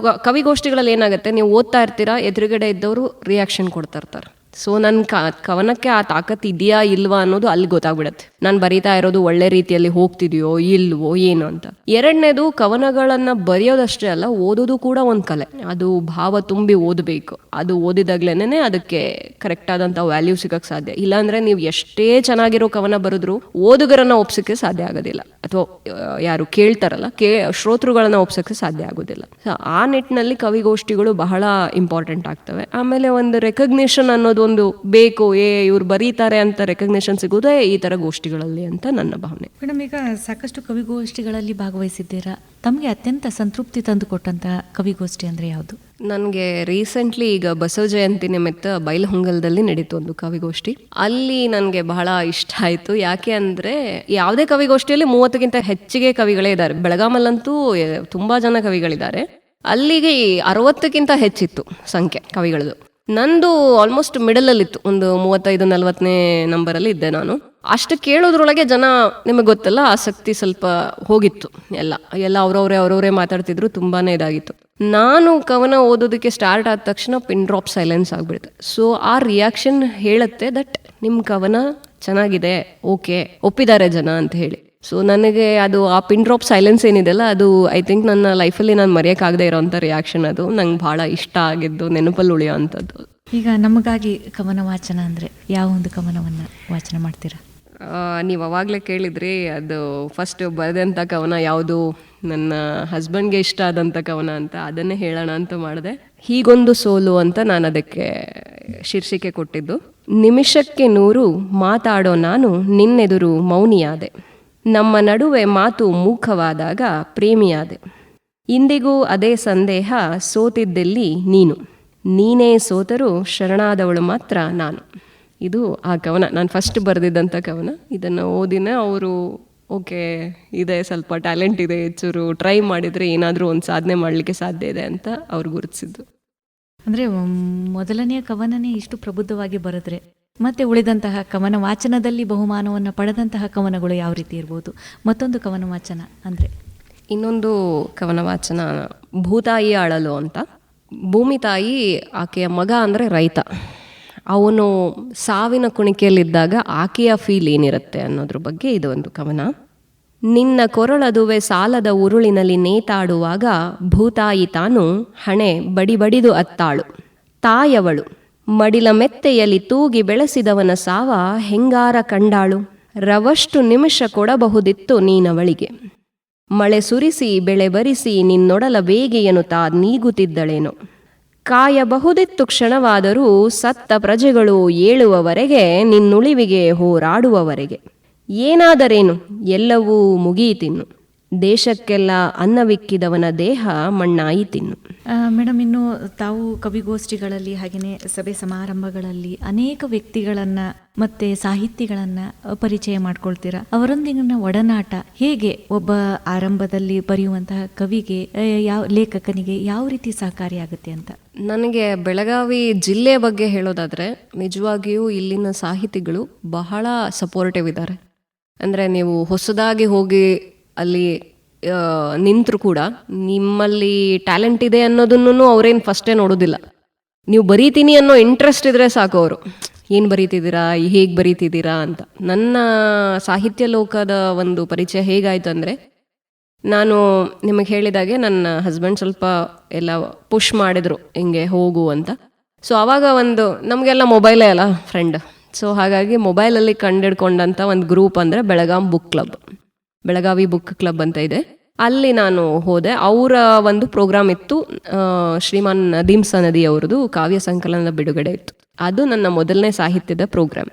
ಕವಿಗೋಷ್ಠಿಗಳಲ್ಲಿ ಏನಾಗುತ್ತೆ, ನೀವು ಓದ್ತಾ ಇರ್ತೀರಾ, ಎದುರುಗಡೆ ಇದ್ದವರು ರಿಯಾಕ್ಷನ್ ಕೊಡ್ತಾ ಇರ್ತಾರೆ. ಸೊ ನನ್ನ ಕವನಕ್ಕೆ ಆ ತಾಕತ್ತು ಇದೆಯಾ ಇಲ್ವಾ ಅನ್ನೋದು ಅಲ್ಲಿ ಗೊತ್ತಾಗ್ಬಿಡತ್ತೆ. ನಾನು ಬರೀತಾ ಇರೋದು ಒಳ್ಳೆ ರೀತಿಯಲ್ಲಿ ಹೋಗ್ತಿದೆಯೋ ಇಲ್ವೋ ಏನು ಅಂತ. ಎರಡನೇದು, ಕವನಗಳನ್ನು ಬರೆಯೋದಷ್ಟೇ ಅಲ್ಲ, ಓದೋದು ಕೂಡ ಒಂದು ಕಲೆ. ಅದು ಭಾವ ತುಂಬಿ ಓದಬೇಕು. ಅದು ಓದಿದಾಗ್ಲೇನೆ ಅದಕ್ಕೆ ಕರೆಕ್ಟ್ ಆದಂಥ ವ್ಯಾಲ್ಯೂ ಸಿಗಕ್ಕೆ ಸಾಧ್ಯ. ಇಲ್ಲಾಂದ್ರೆ ನೀವು ಎಷ್ಟೇ ಚೆನ್ನಾಗಿರೋ ಕವನ ಬರೆದ್ರು ಓದುಗರನ್ನ ಒಪ್ಸಕ್ಕೆ ಸಾಧ್ಯ ಆಗೋದಿಲ್ಲ, ಅಥವಾ ಯಾರು ಕೇಳ್ತಾರಲ್ಲ ಶ್ರೋತೃಗಳನ್ನ ಒಪ್ಸಕ್ಕೆ ಸಾಧ್ಯ ಆಗೋದಿಲ್ಲ. ಆ ನಿಟ್ಟಿನಲ್ಲಿ ಕವಿಗೋಷ್ಠಿಗಳು ಬಹಳ ಇಂಪಾರ್ಟೆಂಟ್ ಆಗ್ತವೆ. ಆಮೇಲೆ ಒಂದು ರೆಕಗ್ನಿಷನ್ ಅನ್ನೋದು ಒಂದು ಬೇಕು. ಇವ್ರು ಬರೀತಾರೆ ಅಂತ ರೆಕಗ್ನಿಷನ್ ಸಿಗೋದೇ ಈ ತರ ಗೋಷ್ಠಿಗಳಲ್ಲಿ ಅಂತ ನನ್ನ ಭಾವನೆ. ಮೇಡಮ್, ಈಗ ಸಾಕಷ್ಟು ಕವಿಗೋಷ್ಠಿಗಳಲ್ಲಿ ಭಾಗವಹಿಸಿದ್ದೀರಾ. ತಮಗೆ ಅತ್ಯಂತ ಸಂತೃಪ್ತಿ ತಂದು ಕೊಟ್ಟಂತಹ ಕವಿಗೋಷ್ಠಿ ಅಂದ್ರೆ ಯಾವುದು? ನನಗೆ ರೀಸೆಂಟ್ಲಿ ಈಗ ಬಸವ ಜಯಂತಿ ನಿಮಿತ್ತ ಬೈಲಹೊಂಗಲದಲ್ಲಿ ನಡೀತು ಒಂದು ಕವಿಗೋಷ್ಠಿ. ಅಲ್ಲಿ ನನಗೆ ಬಹಳ ಇಷ್ಟ ಆಯಿತು. ಯಾಕೆ ಅಂದರೆ ಯಾವುದೇ ಕವಿಗೋಷ್ಠಿಯಲ್ಲಿ 30ಕ್ಕಿಂತ ಹೆಚ್ಚಿಗೆ ಕವಿಗಳೇ ಇದ್ದಾರೆ. ಬೆಳಗಾಮಲ್ಲಂತೂ ತುಂಬ ಜನ ಕವಿಗಳಿದ್ದಾರೆ. ಅಲ್ಲಿಗೆ 60ಕ್ಕಿಂತ ಹೆಚ್ಚಿತ್ತು ಸಂಖ್ಯೆ ಕವಿಗಳದು. ನಂದು ಆಲ್ಮೋಸ್ಟ್ ಮಿಡಲಲ್ಲಿತ್ತು, ಒಂದು 35-40ನೇ ನಂಬರಲ್ಲಿ ಇದ್ದೆ ನಾನು. ಅಷ್ಟು ಕೇಳೋದ್ರೊಳಗೆ ಜನ, ನಿಮಗೆ ಗೊತ್ತಲ್ಲ, ಆಸಕ್ತಿ ಸ್ವಲ್ಪ ಹೋಗಿತ್ತು. ಎಲ್ಲ ಅವರವರೇ ಮಾತಾಡ್ತಿದ್ರು, ತುಂಬಾನೇ ಇದಾಗಿತ್ತು. ನಾನು ಕವನ ಓದೋದಕ್ಕೆ ಸ್ಟಾರ್ಟ್ ಆದ ತಕ್ಷಣ ಪಿನ್ ಡ್ರಾಪ್ ಸೈಲೆನ್ಸ್ ಆಗಿಬಿಡುತ್ತೆ. ಸೊ ಆ ರಿಯಾಕ್ಷನ್ ಹೇಳುತ್ತೆ ದಟ್ ನಿಮ್ಮ ಕವನ ಚೆನ್ನಾಗಿದೆ, ಓಕೆ, ಒಪ್ಪಿದ್ದಾರೆ ಜನ ಅಂತ ಹೇಳಿ. ಸೊ ನನಗೆ ಅದು ಆ ಪಿನ್ ಡ್ರಾಪ್ ಸೈಲೆನ್ಸ್ ಏನಿದೆಲ್ಲ, ಅದು ಐ ಥಿಂಕ್ ನನ್ನ ಲೈಫಲ್ಲಿ ನಾನು ಮರೆಯೋಕ್ಕಾಗದೇ ಇರೋವಂಥ ರಿಯಾಕ್ಷನ್. ಅದು ನಂಗೆ ಭಾಳ ಇಷ್ಟ ಆಗಿದ್ದು, ನೆನಪಲ್ಲಿ ಉಳಿಯೋ ಅಂಥದ್ದು. ಈಗ ನಮಗಾಗಿ ಕವನ ವಾಚನ ಅಂದರೆ ಯಾವ ಒಂದು ಕವನವನ್ನು ವಾಚನ ಮಾಡ್ತೀರಾ? ನೀವು ಅವಾಗಲೇ ಕೇಳಿದ್ರಿ, ಅದು ಫಸ್ಟ್ ಬರೆದಂಥ ಕವನ ಯಾವುದು, ನನ್ನ ಹಸ್ಬೆಂಡ್ಗೆ ಇಷ್ಟ ಆದಂಥ ಕವನ ಅಂತ. ಅದನ್ನೇ ಹೇಳೋಣ ಅಂತ ಮಾಡಿದೆ. ಹೀಗೊಂದು ಸೋಲು ಅಂತ ನಾನು ಅದಕ್ಕೆ ಶೀರ್ಷಿಕೆ ಕೊಟ್ಟಿದ್ದು. ನಿಮಿಷಕ್ಕೆ 100 ಮಾತಾಡೋ ನಾನು ನಿನ್ನೆದುರು ಮೌನಿಯಾದೆ. ನಮ್ಮ ನಡುವೆ ಮಾತು ಮೂಕವಾದಾಗ ಪ್ರೇಮಿಯಾದೆ. ಇಂದಿಗೂ ಅದೇ ಸಂದೇಹ, ಸೋತಿದ್ದೆಲ್ಲಿ ನೀನೇ ಸೋತರೂ ಶರಣಾದವಳು ಮಾತ್ರ ನಾನು. ಇದು ಆ ಕವನ, ನಾನು ಫಸ್ಟ್ ಬರೆದಿದ್ದಂಥ ಕವನ. ಇದನ್ನು ಓದಿನ ಅವರು ಓಕೆ, ಇದೆ, ಸ್ವಲ್ಪ ಟ್ಯಾಲೆಂಟ್ ಇದೆ, ಚೂರು ಟ್ರೈ ಮಾಡಿದರೆ ಏನಾದರೂ ಒಂದು ಸಾಧನೆ ಮಾಡಲಿಕ್ಕೆ ಸಾಧ್ಯ ಇದೆ ಅಂತ ಅವ್ರು ಗುರುತಿಸಿದ್ದು. ಅಂದರೆ ಮೊದಲನೆಯ ಕವನನೇ ಇಷ್ಟು ಪ್ರಬುದ್ಧವಾಗಿ ಬರೆದ್ರೆ ಮತ್ತೆ ಉಳಿದಂತಹ ಕವನ ವಾಚನದಲ್ಲಿ ಬಹುಮಾನವನ್ನು ಪಡೆದಂತಹ ಕವನಗಳು ಯಾವ ರೀತಿ ಇರ್ಬೋದು? ಮತ್ತೊಂದು ಕವನ ವಾಚನ ಅಂದರೆ? ಇನ್ನೊಂದು ಕವನ ವಾಚನ ಭೂತಾಯಿ ಅಳಲು ಅಂತ. ಭೂಮಿ ತಾಯಿ, ಆಕೆಯ ಮಗ ಅಂದರೆ ರೈತ. ಅವನು ಸಾವಿನ ಕುಣಿಕೆಯಲ್ಲಿದ್ದಾಗ ಆಕೆಯ ಫೀಲ್ ಏನಿರುತ್ತೆ ಅನ್ನೋದ್ರ ಬಗ್ಗೆ ಇದು ಒಂದು ಕವನ. ನಿನ್ನ ಕೊರಳದುವೆ ಸಾಲದ ಉರುಳಿನಲ್ಲಿ ನೇತಾಡುವಾಗ ಭೂತಾಯಿ ತಾನು ಹಣೆ ಬಡಿದು ಅತ್ತಾಳು. ತಾಯವಳು ಮಡಿಲ ಮೆತ್ತೆಯಲ್ಲಿ ತೂಗಿ ಬೆಳೆಸಿದವನ ಸಾವ ಹೆಂಗಾರ ಕಂಡಾಳು. ರವಷ್ಟು ನಿಮಿಷ ಕೊಡಬಹುದಿತ್ತು ನೀನವಳಿಗೆ. ಮಳೆ ಸುರಿಸಿ ಬೆಳೆ ಬರಿಸಿ ನಿನ್ನೊಡಲ ಬೇಗೆಯನು ನೀಗುತ್ತಿದ್ದಳೇನೋ. ಕಾಯಬಹುದಿತ್ತು ಕ್ಷಣವಾದರೂ ಸತ್ತ ಪ್ರಜೆಗಳು ಏಳುವವರೆಗೆ, ನಿನ್ನುಳಿವಿಗೆ ಹೋರಾಡುವವರೆಗೆ. ಏನಾದರೇನು ಎಲ್ಲವೂ ಮುಗಿಯಿತಿನ್ನು, ದೇಶಕ್ಕೆಲ್ಲ ಅನ್ನವಿಕ್ಕಿದವನ ದೇಹ ಮಣ್ಣಾಯಿತಿನ್ನು. ಮೇಡಮ್, ಇನ್ನು ತಾವು ಕವಿಗೋಷ್ಠಿಗಳಲ್ಲಿ ಹಾಗೆಯೇ ಸಭೆ ಸಮಾರಂಭಗಳಲ್ಲಿ ಅನೇಕ ವ್ಯಕ್ತಿಗಳನ್ನು ಮತ್ತು ಸಾಹಿತಿಗಳನ್ನು ಪರಿಚಯ ಮಾಡ್ಕೊಳ್ತೀರಾ. ಅವರೊಂದಿಗಿನ ಒಡನಾಟ ಹೇಗೆ ಒಬ್ಬ ಆರಂಭದಲ್ಲಿ ಬರೆಯುವಂತಹ ಕವಿಗೆ, ಲೇಖಕನಿಗೆ ಯಾವ ರೀತಿ ಸಹಕಾರಿಯಾಗುತ್ತೆ ಅಂತ? ನನಗೆ ಬೆಳಗಾವಿ ಜಿಲ್ಲೆಯ ಬಗ್ಗೆ ಹೇಳೋದಾದರೆ ನಿಜವಾಗಿಯೂ ಇಲ್ಲಿನ ಸಾಹಿತಿಗಳು ಬಹಳ ಸಪೋರ್ಟಿವ್ ಇದ್ದಾರೆ. ಅಂದರೆ ನೀವು ಹೊಸದಾಗಿ ಹೋಗಿ ಅಲ್ಲಿ ನಿಂತರೂ ಕೂಡ ನಿಮ್ಮಲ್ಲಿ ಟ್ಯಾಲೆಂಟ್ ಇದೆ ಅನ್ನೋದನ್ನು ಅವರೇನು ಫಸ್ಟೇ ನೋಡೋದಿಲ್ಲ. ನೀವು ಬರೀತೀನಿ ಅನ್ನೋ ಇಂಟ್ರೆಸ್ಟ್ ಇದ್ರೆ ಸಾಕು, ಅವರು ಏನು ಬರೀತಿದ್ದೀರಾ, ಹೇಗೆ ಬರೀತಿದ್ದೀರಾ ಅಂತ. ನನ್ನ ಸಾಹಿತ್ಯ ಲೋಕದ ಒಂದು ಪರಿಚಯ ಹೇಗಾಯಿತು ಅಂದರೆ, ನಾನು ನಿಮಗೆ ಹೇಳಿದಾಗೆ ನನ್ನ ಹಸ್ಬೆಂಡ್ ಸ್ವಲ್ಪ ಎಲ್ಲ ಪುಷ್ ಮಾಡಿದ್ರು ಹಿಂಗೆ ಹೋಗು ಅಂತ. ಸೊ ಆವಾಗ ನಮಗೆಲ್ಲ ಮೊಬೈಲೇ ಅಲ್ಲ ಫ್ರೆಂಡ್. ಸೊ ಹಾಗಾಗಿ ಮೊಬೈಲಲ್ಲಿ ಕಂಡಿಡ್ಕೊಂಡಂಥ ಒಂದು ಗ್ರೂಪ್ ಅಂದರೆ ಬೆಳಗಾವಿ ಬುಕ್ ಕ್ಲಬ್ ಅಂತ ಇದೆ. ಅಲ್ಲಿ ನಾನು ಹೋದೆ. ಅವರ ಒಂದು ಪ್ರೋಗ್ರಾಮ್ ಇತ್ತು, ಶ್ರೀಮಾನ್ ನದೀಮ್ ಸನದಿ ಅವ್ರದ್ದು ಕಾವ್ಯ ಸಂಕಲನದ ಬಿಡುಗಡೆ ಇತ್ತು. ಅದು ನನ್ನ ಮೊದಲನೇ ಸಾಹಿತ್ಯದ ಪ್ರೋಗ್ರಾಮ್.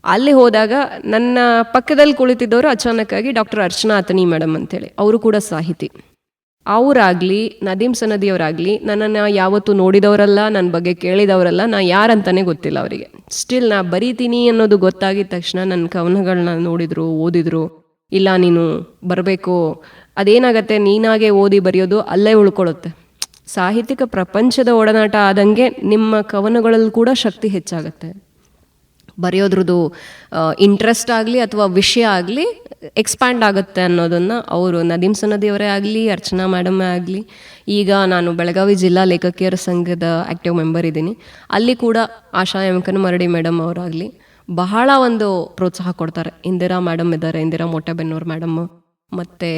ಅಲ್ಲಿ ಹೋದಾಗ ನನ್ನ ಪಕ್ಕದಲ್ಲಿ ಕುಳಿತಿದ್ದವರು ಅಚಾನಕ್ಕಾಗಿ ಡಾಕ್ಟರ್ ಅರ್ಚನಾ ಅತನಿ ಮೇಡಮ್ ಅಂತೇಳಿ, ಅವರು ಕೂಡ ಸಾಹಿತಿ. ಅವರಾಗಲಿ ನದೀಮ್ ಸನದಿಯವರಾಗಲಿ ನನ್ನನ್ನು ಯಾವತ್ತೂ ನೋಡಿದವರಲ್ಲ, ನನ್ನ ಬಗ್ಗೆ ಕೇಳಿದವರಲ್ಲ, ನಾ ಯಾರಂತಾನೆ ಗೊತ್ತಿಲ್ಲ ಅವರಿಗೆ. ಸ್ಟಿಲ್ ನಾ ಬರೀತೀನಿ ಅನ್ನೋದು ಗೊತ್ತಾಗಿದ ತಕ್ಷಣ ನನ್ನ ಕವನಗಳನ್ನ ನೋಡಿದ್ರು, ಓದಿದ್ರು. ಇಲ್ಲ ನೀನು ಬರಬೇಕು, ಅದೇನಾಗತ್ತೆ ನೀನಾಗೆ ಓದಿ ಬರೆಯೋದು ಅಲ್ಲೇ ಉಳ್ಕೊಳ್ಳುತ್ತೆ. ಸಾಹಿತ್ಯಿಕ ಪ್ರಪಂಚದ ಒಡನಾಟ ಆದಂಗೆ ನಿಮ್ಮ ಕವನಗಳಲ್ಲಿ ಕೂಡ ಶಕ್ತಿ ಹೆಚ್ಚಾಗತ್ತೆ. ಬರೆಯೋದ್ರದ್ದು ಇಂಟ್ರೆಸ್ಟ್ ಆಗಲಿ ಅಥವಾ ವಿಷಯ ಆಗಲಿ ಎಕ್ಸ್ಪ್ಯಾಂಡ್ ಆಗುತ್ತೆ ಅನ್ನೋದನ್ನು ಅವರು ನದೀಮ್ ಸನದಿಯವರೇ ಆಗಲಿ, ಅರ್ಚನಾ ಮೇಡಮೇ ಆಗಲಿ, ಈಗ ನಾನು ಬೆಳಗಾವಿ ಜಿಲ್ಲಾ ಲೇಖಕಿಯರ ಸಂಘದ ಆ್ಯಕ್ಟಿವ್ ಮೆಂಬರ್ ಇದ್ದೀನಿ, ಅಲ್ಲಿ ಕೂಡ ಆಶಾ ಎಮ್ಕನಮರಡಿ ಮೇಡಮ್ ಅವರಾಗಲಿ ಬಹಳ ಒಂದು ಪ್ರೋತ್ಸಾಹ ಕೊಡ್ತಾರೆ. ಇಂದಿರಾ ಮೇಡಮ್ ಇದ್ದಾರೆ, ಇಂದಿರಾ ಮೊಟ್ಟೆಬೆನ್ನೂರು ಮೇಡಮ್, ಮತ್ತು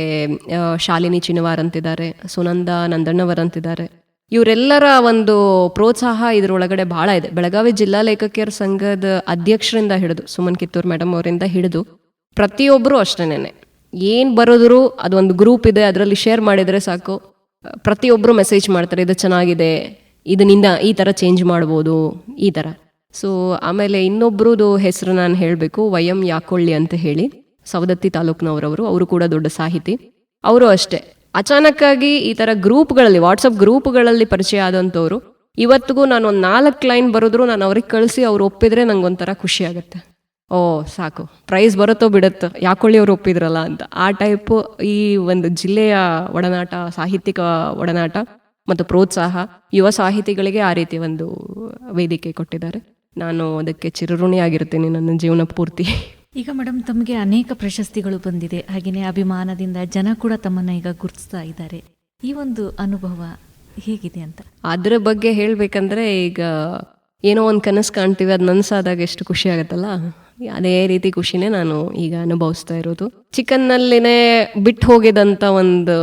ಶಾಲಿನಿ ಚಿನವಾರ್ ಅಂತಿದ್ದಾರೆ, ಸುನಂದ ನಂದಣ್ಣವರ್ ಅಂತಿದ್ದಾರೆ. ಇವರೆಲ್ಲರ ಒಂದು ಪ್ರೋತ್ಸಾಹ ಇದರೊಳಗಡೆ ಭಾಳ ಇದೆ. ಬೆಳಗಾವಿ ಜಿಲ್ಲಾ ಲೇಖಕಿಯರ ಸಂಘದ ಅಧ್ಯಕ್ಷರಿಂದ ಹಿಡಿದು ಸುಮನ್ ಕಿತ್ತೂರ್ ಮೇಡಮ್ ಅವರಿಂದ ಹಿಡಿದು ಪ್ರತಿಯೊಬ್ಬರು ಅಷ್ಟೇನೆ, ಏನು ಬರೋದ್ರು ಅದೊಂದು ಗ್ರೂಪ್ ಇದೆ, ಅದರಲ್ಲಿ ಶೇರ್ ಮಾಡಿದರೆ ಸಾಕು, ಪ್ರತಿಯೊಬ್ಬರು ಮೆಸೇಜ್ ಮಾಡ್ತಾರೆ, ಇದು ಚೆನ್ನಾಗಿದೆ, ಇದರಿಂದ ಈ ಥರ ಚೇಂಜ್ ಮಾಡ್ಬೋದು, ಈ ಥರ. ಸೊ ಆಮೇಲೆ ಇನ್ನೊಬ್ರದ್ದು ಹೆಸರು ನಾನು ಹೇಳಬೇಕು, ವೈಎಂ ಯಾಕೊಳ್ಳಿ ಅಂತ ಹೇಳಿ, ಸವದತ್ತಿ ತಾಲೂಕಿನವರವರು, ಅವರು ಕೂಡ ದೊಡ್ಡ ಸಾಹಿತಿ. ಅವರು ಅಷ್ಟೇ ಅಚಾನಕ್ಕಾಗಿ ಈ ಥರ ಗ್ರೂಪ್ಗಳಲ್ಲಿ, ವಾಟ್ಸಪ್ ಗ್ರೂಪ್ಗಳಲ್ಲಿ ಪರಿಚಯ ಆದಂಥವ್ರು. ಇವತ್ತಿಗೂ ನಾನು ಒಂದು 4 ಲೈನ್ ಬರೆದ್ರು ನಾನು ಅವ್ರಿಗೆ ಕಳಿಸಿ ಅವ್ರು ಒಪ್ಪಿದ್ರೆ ನಂಗೊಂಥರ ಖುಷಿ ಆಗುತ್ತೆ. ಓ ಸಾಕು, ಪ್ರೈಸ್ ಬರುತ್ತೋ ಬಿಡುತ್ತೋ, ಯಾಕೊಳ್ಳಿ ಅವ್ರು ಒಪ್ಪಿದ್ರಲ್ಲ ಅಂತ. ಆ ಟೈಪು ಈ ಒಂದು ಜಿಲ್ಲೆಯ ಒಡನಾಟ, ಸಾಹಿತ್ಯಿಕ ಒಡನಾಟ ಮತ್ತು ಪ್ರೋತ್ಸಾಹ ಯುವ ಸಾಹಿತಿಗಳಿಗೆ ಆ ರೀತಿ ಒಂದು ವೇದಿಕೆ ಕೊಟ್ಟಿದ್ದಾರೆ. ನಾನು ಅದಕ್ಕೆ ಚಿರಋಣಿಯಾಗಿರ್ತೀನಿ ನನ್ನ ಜೀವನ ಪೂರ್ತಿ. ಈಗ ಮೇಡಮ್, ತಮಗೆ ಅನೇಕ ಪ್ರಶಸ್ತಿಗಳು ಬಂದಿದೆ, ಹಾಗೆಯೇ ಅಭಿಮಾನದಿಂದ ಜನ ಕೂಡ ತಮ್ಮನ್ನು ಈಗ ಗುರುತಿಸ್ತಾ ಇದ್ದಾರೆ. ಈ ಒಂದು ಅನುಭವ ಹೇಗಿದೆ ಅಂತ? ಅದರ ಬಗ್ಗೆ ಹೇಳಬೇಕಂದ್ರೆ, ಈಗ ಏನೋ ಒಂದು ಕನಸು ಕಾಣ್ತೀವಿ, ಅದು ನನಸಾದಾಗ ಎಷ್ಟು ಖುಷಿ ಆಗುತ್ತಲ್ಲ, ಅದೇ ರೀತಿ ಖುಷಿನೇ ನಾನು ಈಗ ಅನುಭವಿಸ್ತಾ ಇರೋದು. ಚಿಕನ್ನಲ್ಲಿನೇ ಬಿಟ್ಟು ಹೋಗಿದಂಥ ಒಂದು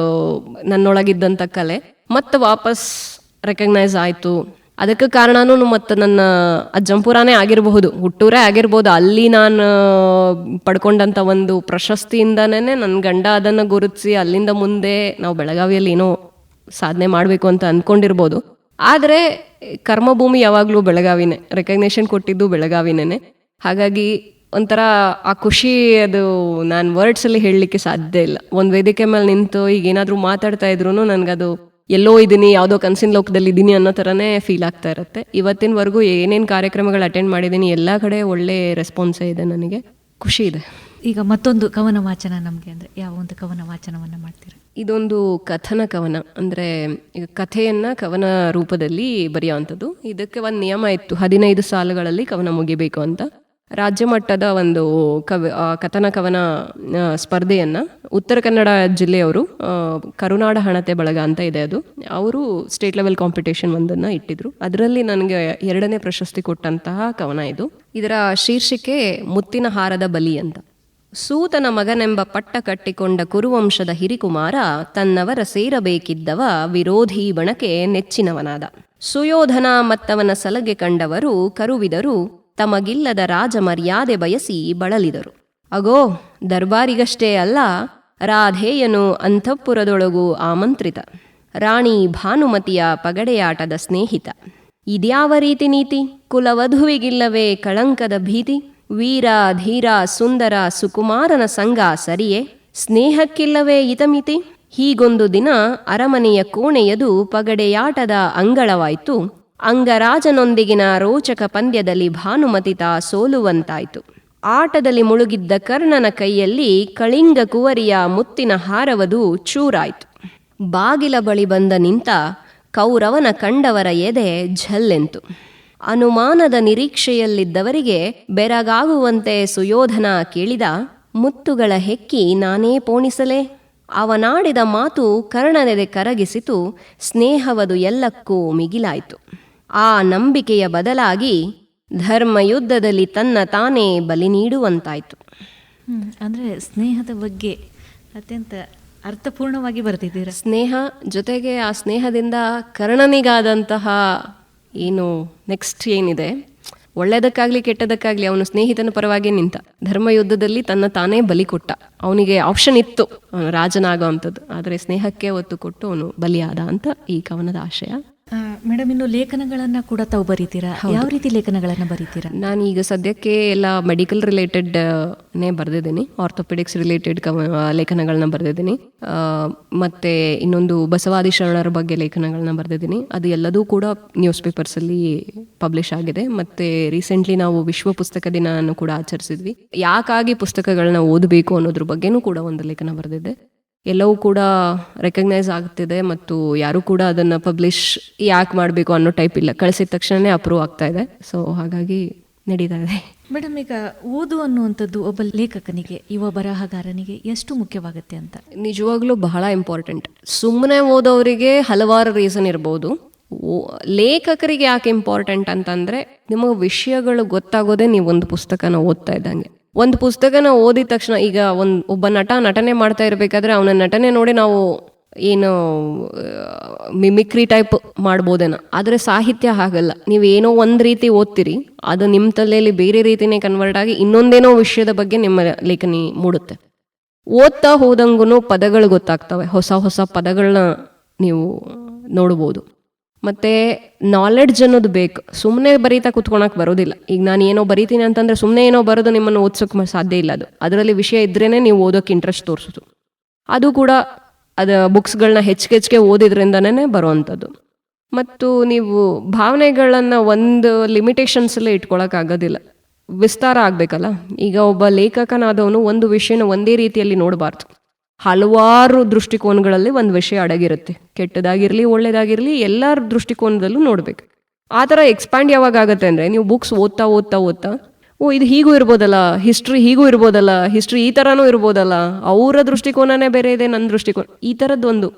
ನನ್ನೊಳಗಿದ್ದಂಥ ಕಲೆ ಮತ್ತೆ ವಾಪಸ್ ರೆಕಗ್ನೈಸ್ ಆಯಿತು. ಅದಕ್ಕೆ ಕಾರಣನೂ ಮತ್ತು ನನ್ನ ಅಜ್ಜಂಪುರಾನೇ ಆಗಿರಬಹುದು, ಹುಟ್ಟೂರೇ ಆಗಿರ್ಬೋದು. ಅಲ್ಲಿ ನಾನು ಪಡ್ಕೊಂಡಂಥ ಒಂದು ಪ್ರಶಸ್ತಿಯಿಂದನೇ ನನ್ನ ಗಂಡ ಅದನ್ನು ಗುರುತಿಸಿ ಅಲ್ಲಿಂದ ಮುಂದೆ ನಾವು ಬೆಳಗಾವಿಯಲ್ಲಿ ಏನೋ ಸಾಧನೆ ಮಾಡಬೇಕು ಅಂತ ಅಂದ್ಕೊಂಡಿರ್ಬೋದು. ಆದರೆ ಕರ್ಮಭೂಮಿ ಯಾವಾಗಲೂ ಬೆಳಗಾವಿನೇ, ರೆಕಗ್ನೇಷನ್ ಕೊಟ್ಟಿದ್ದು ಬೆಳಗಾವಿನೇ. ಹಾಗಾಗಿ ಒಂಥರ ಆ ಖುಷಿ, ಅದು ನಾನು ವರ್ಡ್ಸಲ್ಲಿ ಹೇಳಲಿಕ್ಕೆ ಸಾಧ್ಯ ಇಲ್ಲ. ಒಂದು ವೇದಿಕೆ ಮೇಲೆ ನಿಂತು ಈಗ ಏನಾದರೂ ಮಾತಾಡ್ತಾ ಇದ್ರು ನನಗದು ಎಲ್ಲೋ ಇದ್ದೀನಿ, ಯಾವುದೋ ಕನಸಿನ ಲೋಕದಲ್ಲಿ ಇದ್ದೀನಿ ಅನ್ನೋ ಥರನೇ ಫೀಲ್ ಆಗ್ತಾ ಇರುತ್ತೆ. ಇವತ್ತಿನವರೆಗೂ ಏನೇನು ಕಾರ್ಯಕ್ರಮಗಳು ಅಟೆಂಡ್ ಮಾಡಿದ್ದೀನಿ ಎಲ್ಲ ಕಡೆ ಒಳ್ಳೆ ರೆಸ್ಪಾನ್ಸೇ ಇದೆ, ನನಗೆ ಖುಷಿ ಇದೆ. ಈಗ ಮತ್ತೊಂದು ಕವನ ವಾಚನ ನಮಗೆ ಅಂದರೆ ಯಾವ ಒಂದು ಕವನ ವಾಚನವನ್ನು ಮಾಡ್ತೀರಾ? ಇದೊಂದು ಕಥನ ಕವನ, ಅಂದರೆ ಈಗ ಕಥೆಯನ್ನು ಕವನ ರೂಪದಲ್ಲಿ ಬರೆಯೋವಂಥದ್ದು. ಇದಕ್ಕೆ ಒಂದು ನಿಯಮ ಇತ್ತು, 15 ಸಾಲುಗಳಲ್ಲಿ ಕವನ ಮುಗಿಬೇಕು ಅಂತ. ರಾಜ್ಯ ಮಟ್ಟದ ಒಂದು ಕಥನ ಕವನ ಸ್ಪರ್ಧೆಯನ್ನು ಉತ್ತರ ಕನ್ನಡ ಜಿಲ್ಲೆಯವರು, ಕರುನಾಡ ಹಣತೆ ಬಳಗ ಅಂತ ಇದೆ ಅದು, ಅವರು ಸ್ಟೇಟ್ ಲೆವೆಲ್ ಕಾಂಪಿಟೇಷನ್ ಒಂದನ್ನು ಇಟ್ಟಿದ್ರು. ಅದರಲ್ಲಿ ನನಗೆ 2ನೇ ಪ್ರಶಸ್ತಿ ಕೊಟ್ಟಂತಹ ಕವನ ಇದು. ಇದರ ಶೀರ್ಷಿಕೆ ಮುತ್ತಿನ ಹಾರದ ಬಲಿ ಅಂತ. ಸೂತನ ಮಗನೆಂಬ ಪಟ್ಟ ಕಟ್ಟಿಕೊಂಡ ಕುರುವಂಶದ ಹಿರಿಕುಮಾರ ತನ್ನವರ ಸೇರಬೇಕಿದ್ದವ ವಿರೋಧಿ ಬಣಕ್ಕೆ ನೆಚ್ಚಿನವನಾದ. ಸುಯೋಧನ ಮತ್ತವನ ಸಲಗೆ ಕಂಡವರು ಕರುವಿದರು, ತಮಗಿಲ್ಲದ ರಾಜ ಮರ್ಯಾದೆ ಬಯಸಿ ಬಳಲಿದರು. ಅಗೋ ದರ್ಬಾರಿಗಷ್ಟೇ ಅಲ್ಲ, ರಾಧೇಯನು ಅಂತಃಪುರದೊಳಗೂ ಆಮಂತ್ರಿತ, ರಾಣಿ ಭಾನುಮತಿಯ ಪಗಡೆಯಾಟದ ಸ್ನೇಹಿತ. ಇದ್ಯಾವ ರೀತಿ ನೀತಿ, ಕುಲವಧುವಿಗಿಲ್ಲವೇ ಕಳಂಕದ ಭೀತಿ, ವೀರ ಧೀರ ಸುಂದರ ಸುಕುಮಾರನ ಸಂಗ ಸರಿಯೇ, ಸ್ನೇಹಕ್ಕಿಲ್ಲವೇ ಇತಮಿತಿ. ಹೀಗೊಂದು ದಿನ ಅರಮನೆಯ ಕೋಣೆಯದು ಪಗಡೆಯಾಟದ ಅಂಗಳವಾಯಿತು. ಅಂಗರಾಜನೊಂದಿಗಿನ ರೋಚಕ ಪಂದ್ಯದಲ್ಲಿ ಭಾನುಮತಿತ ಸೋಲುವಂತಾಯಿತು. ಆಟದಲ್ಲಿ ಮುಳುಗಿದ್ದ ಕರ್ಣನ ಕೈಯಲ್ಲಿ ಕಳಿಂಗ ಕುವರಿಯ ಮುತ್ತಿನ ಹಾರವದು ಚೂರಾಯಿತು. ಬಾಗಿಲ ಬಳಿ ಬಂದ ನಿಂತ ಕೌರವನ ಕಂಡವರ ಎದೆ ಝಲ್ಲೆಂತು. ಅನುಮಾನದ ನಿರೀಕ್ಷೆಯಲ್ಲಿದ್ದವರಿಗೆ ಬೆರಗಾಗುವಂತೆ ಸುಯೋಧನ ಕೇಳಿದ, ಮುತ್ತುಗಳ ಹೆಕ್ಕಿ ನಾನೇ ಪೋಣಿಸಲೇ? ಅವನಾಡಿದ ಮಾತು ಕರ್ಣನೆದೆ ಕರಗಿಸಿತು, ಸ್ನೇಹವದು ಎಲ್ಲಕ್ಕೂ ಮಿಗಿಲಾಯಿತು. ಆ ನಂಬಿಕೆಯ ಬದಲಾಗಿ ಧರ್ಮ ಯುದ್ಧದಲ್ಲಿ ತನ್ನ ತಾನೇ ಬಲಿ ನೀಡುವಂತಾಯ್ತು. ಅಂದರೆ ಸ್ನೇಹದ ಬಗ್ಗೆ ಅತ್ಯಂತ ಅರ್ಥಪೂರ್ಣವಾಗಿ ಬರೆದಿದ್ದೀರಾ. ಸ್ನೇಹ ಜೊತೆಗೆ ಆ ಸ್ನೇಹದಿಂದ ಕರ್ಣನಿಗಾದಂತಹ ಏನು ನೆಕ್ಸ್ಟ್ ಏನಿದೆ, ಒಳ್ಳೆಯದಕ್ಕಾಗಲಿ ಕೆಟ್ಟದಕ್ಕಾಗಲಿ ಅವನು ಸ್ನೇಹಿತನ ಪರವಾಗಿ ನಿಂತ. ಧರ್ಮ ಯುದ್ಧದಲ್ಲಿ ತನ್ನ ತಾನೇ ಬಲಿ ಕೊಟ್ಟ. ಅವನಿಗೆ ಆಪ್ಷನ್ ಇತ್ತು ಅವನು ರಾಜನಾಗೋ ಅಂಥದ್ದು, ಆದರೆ ಸ್ನೇಹಕ್ಕೆ ಒತ್ತು ಕೊಟ್ಟು ಅವನು ಬಲಿಯಾದ ಅಂತ ಈ ಕವನದ ಆಶಯ. ಮೇಡಮ್, ಇನ್ನು ಲೇಖನಗಳನ್ನು ಕೂಡ ತಾವು ಬರೀತೀರಾ. ಯಾವ ರೀತಿ ಲೇಖನಗಳನ್ನು ಬರೀತೀರಾ? ನಾನು ಈಗ ಸದ್ಯಕ್ಕೆ ಎಲ್ಲ ಮೆಡಿಕಲ್ ರಿಲೇಟೆಡ್ನೇ ಬರೆದಿದ್ದೀನಿ, ಆರ್ಥೋಪೆಡಿಕ್ಸ್ ರಿಲೇಟೆಡ್ ಲೇಖನಗಳನ್ನ ಬರೆದಿದ್ದೀನಿ. ಮತ್ತು ಇನ್ನೊಂದು ಬಸವಾದಿ ಶರಣರ ಬಗ್ಗೆ ಲೇಖನಗಳನ್ನ ಬರೆದಿದ್ದೀನಿ. ಅದು ಎಲ್ಲದೂ ಕೂಡ ನ್ಯೂಸ್ ಪೇಪರ್ಸಲ್ಲಿ ಪಬ್ಲಿಷ್ ಆಗಿದೆ. ಮತ್ತು ರೀಸೆಂಟ್ಲಿ ನಾವು ವಿಶ್ವ ಪುಸ್ತಕ ದಿನವನ್ನು ಕೂಡ ಆಚರಿಸಿದ್ವಿ. ಯಾಕಾಗಿ ಪುಸ್ತಕಗಳನ್ನ ಓದಬೇಕು ಅನ್ನೋದ್ರ ಬಗ್ಗೆನೂ ಕೂಡ ಒಂದು ಲೇಖನ ಬರೆದಿದ್ದೆ. ಎಲ್ಲವೂ ಕೂಡ ರೆಕಗ್ನೈಸ್ ಆಗ್ತಿದೆ ಮತ್ತು ಯಾರೂ ಕೂಡ ಅದನ್ನು ಪಬ್ಲಿಷ್ ಯಾಕೆ ಮಾಡಬೇಕು ಅನ್ನೋ ಟೈಪ್ ಇಲ್ಲ, ಕಳಿಸಿದ ತಕ್ಷಣವೇ ಅಪ್ರೂವ್ ಆಗ್ತಾ ಇದೆ. ಸೊ ಹಾಗಾಗಿ ನಡೀತಾ ಇದೆ. ಮೇಡಮ್, ಈಗ ಓದು ಅನ್ನುವಂಥದ್ದು ಒಬ್ಬ ಲೇಖಕನಿಗೆ, ಯುವ ಬರಹಗಾರನಿಗೆ ಎಷ್ಟು ಮುಖ್ಯವಾಗುತ್ತೆ ಅಂತ? ನಿಜವಾಗ್ಲೂ ಬಹಳ ಇಂಪಾರ್ಟೆಂಟ್. ಸುಮ್ಮನೆ ಓದೋರಿಗೆ ಹಲವಾರು ರೀಸನ್ ಇರ್ಬೋದು. ಲೇಖಕರಿಗೆ ಯಾಕೆ ಇಂಪಾರ್ಟೆಂಟ್ ಅಂತಂದರೆ, ನಿಮಗೆ ವಿಷಯಗಳು ಗೊತ್ತಾಗೋದೇ ನೀವು ಒಂದು ಪುಸ್ತಕನ ಓದ್ತಾ ಇದ್ದಂಗೆ. ಒಂದು ಪುಸ್ತಕನ ಓದಿದ ತಕ್ಷಣ, ಈಗ ಒಬ್ಬ ನಟನೆ ಮಾಡ್ತಾ ಇರಬೇಕಾದ್ರೆ ಅವನ ನಟನೆ ನೋಡಿ ನಾವು ಏನು ಮಿಮಿಕ್ರಿ ಟೈಪ್ ಮಾಡ್ಬೋದೇನೋ, ಆದರೆ ಸಾಹಿತ್ಯ ಹಾಗಲ್ಲ. ನೀವೇನೋ ಒಂದು ರೀತಿ ಓದ್ತೀರಿ, ಅದು ನಿಮ್ಮ ತಲೆಯಲ್ಲಿ ಬೇರೆ ರೀತಿನೇ ಕನ್ವರ್ಟ್ ಆಗಿ ಇನ್ನೊಂದೇನೋ ವಿಷಯದ ಬಗ್ಗೆ ನಿಮ್ಮ ಲೇಖನಿ ಮೂಡುತ್ತೆ. ಓದ್ತಾ ಹೋದಂಗೂ ಪದಗಳು ಗೊತ್ತಾಗ್ತವೆ, ಹೊಸ ಹೊಸ ಪದಗಳನ್ನ ನೀವು ನೋಡ್ಬೋದು. ಮತ್ತು ನಾಲೆಡ್ಜ್ ಅನ್ನೋದು ಬೇಕು. ಸುಮ್ಮನೆ ಬರೀತಾ ಕುತ್ಕೊಳಕ್ಕೆ ಬರೋದಿಲ್ಲ. ಈಗ ನಾನು ಏನೋ ಬರೀತೀನಿ ಅಂತಂದರೆ ಸುಮ್ಮನೆ ಏನೋ ಬರೋದು ನಿಮ್ಮನ್ನು ಓದ್ಸೋಕ್ಕೆ ಸಾಧ್ಯ ಇಲ್ಲ. ಅದರಲ್ಲಿ ವಿಷಯ ಇದ್ರೇ ನೀವು ಓದೋಕ್ಕೆ ಇಂಟ್ರೆಸ್ಟ್ ತೋರಿಸೋದು. ಅದು ಕೂಡ ಅದು ಬುಕ್ಸ್ಗಳನ್ನ ಹೆಚ್ಚಿಗೆ ಓದಿದ್ರಿಂದನೇ ಬರೋವಂಥದ್ದು. ಮತ್ತು ನೀವು ಭಾವನೆಗಳನ್ನು ಒಂದು ಲಿಮಿಟೇಷನ್ಸಲ್ಲೇ ಇಟ್ಕೊಳಕ್ಕಾಗೋದಿಲ್ಲ, ವಿಸ್ತಾರ ಆಗಬೇಕಲ್ಲ. ಈಗ ಒಬ್ಬ ಲೇಖಕನಾದವನು ಒಂದು ವಿಷಯನ ಒಂದೇ ರೀತಿಯಲ್ಲಿ ನೋಡಬಾರ್ದು. ಹಲವಾರು ದೃಷ್ಟಿಕೋನಗಳಲ್ಲಿ ಒಂದು ವಿಷಯ ಅಡಗಿರುತ್ತೆ. ಕೆಟ್ಟದಾಗಿರಲಿ ಒಳ್ಳೇದಾಗಿರಲಿ ಎಲ್ಲರ ದೃಷ್ಟಿಕೋನದಲ್ಲೂ ನೋಡಬೇಕು. ಆ ಥರ ಎಕ್ಸ್ಪ್ಯಾಂಡ್ ಯಾವಾಗ ಆಗುತ್ತೆ ಅಂದರೆ, ನೀವು ಬುಕ್ಸ್ ಓದ್ತಾ ಓದ್ತಾ ಓದ್ತಾ ಇದು ಹೀಗೂ ಇರ್ಬೋದಲ್ಲ, ಹಿಸ್ಟ್ರಿ ಹೀಗೂ ಇರ್ಬೋದಲ್ಲ, ಹಿಸ್ಟ್ರಿ ಈ ಥರನೂ ಇರ್ಬೋದಲ್ಲ, ಅವರ ದೃಷ್ಟಿಕೋನನೇ ಬೇರೆ ಇದೆ, ನನ್ನ ದೃಷ್ಟಿಕೋನ, ಈ ಥರದ್ದೊಂದು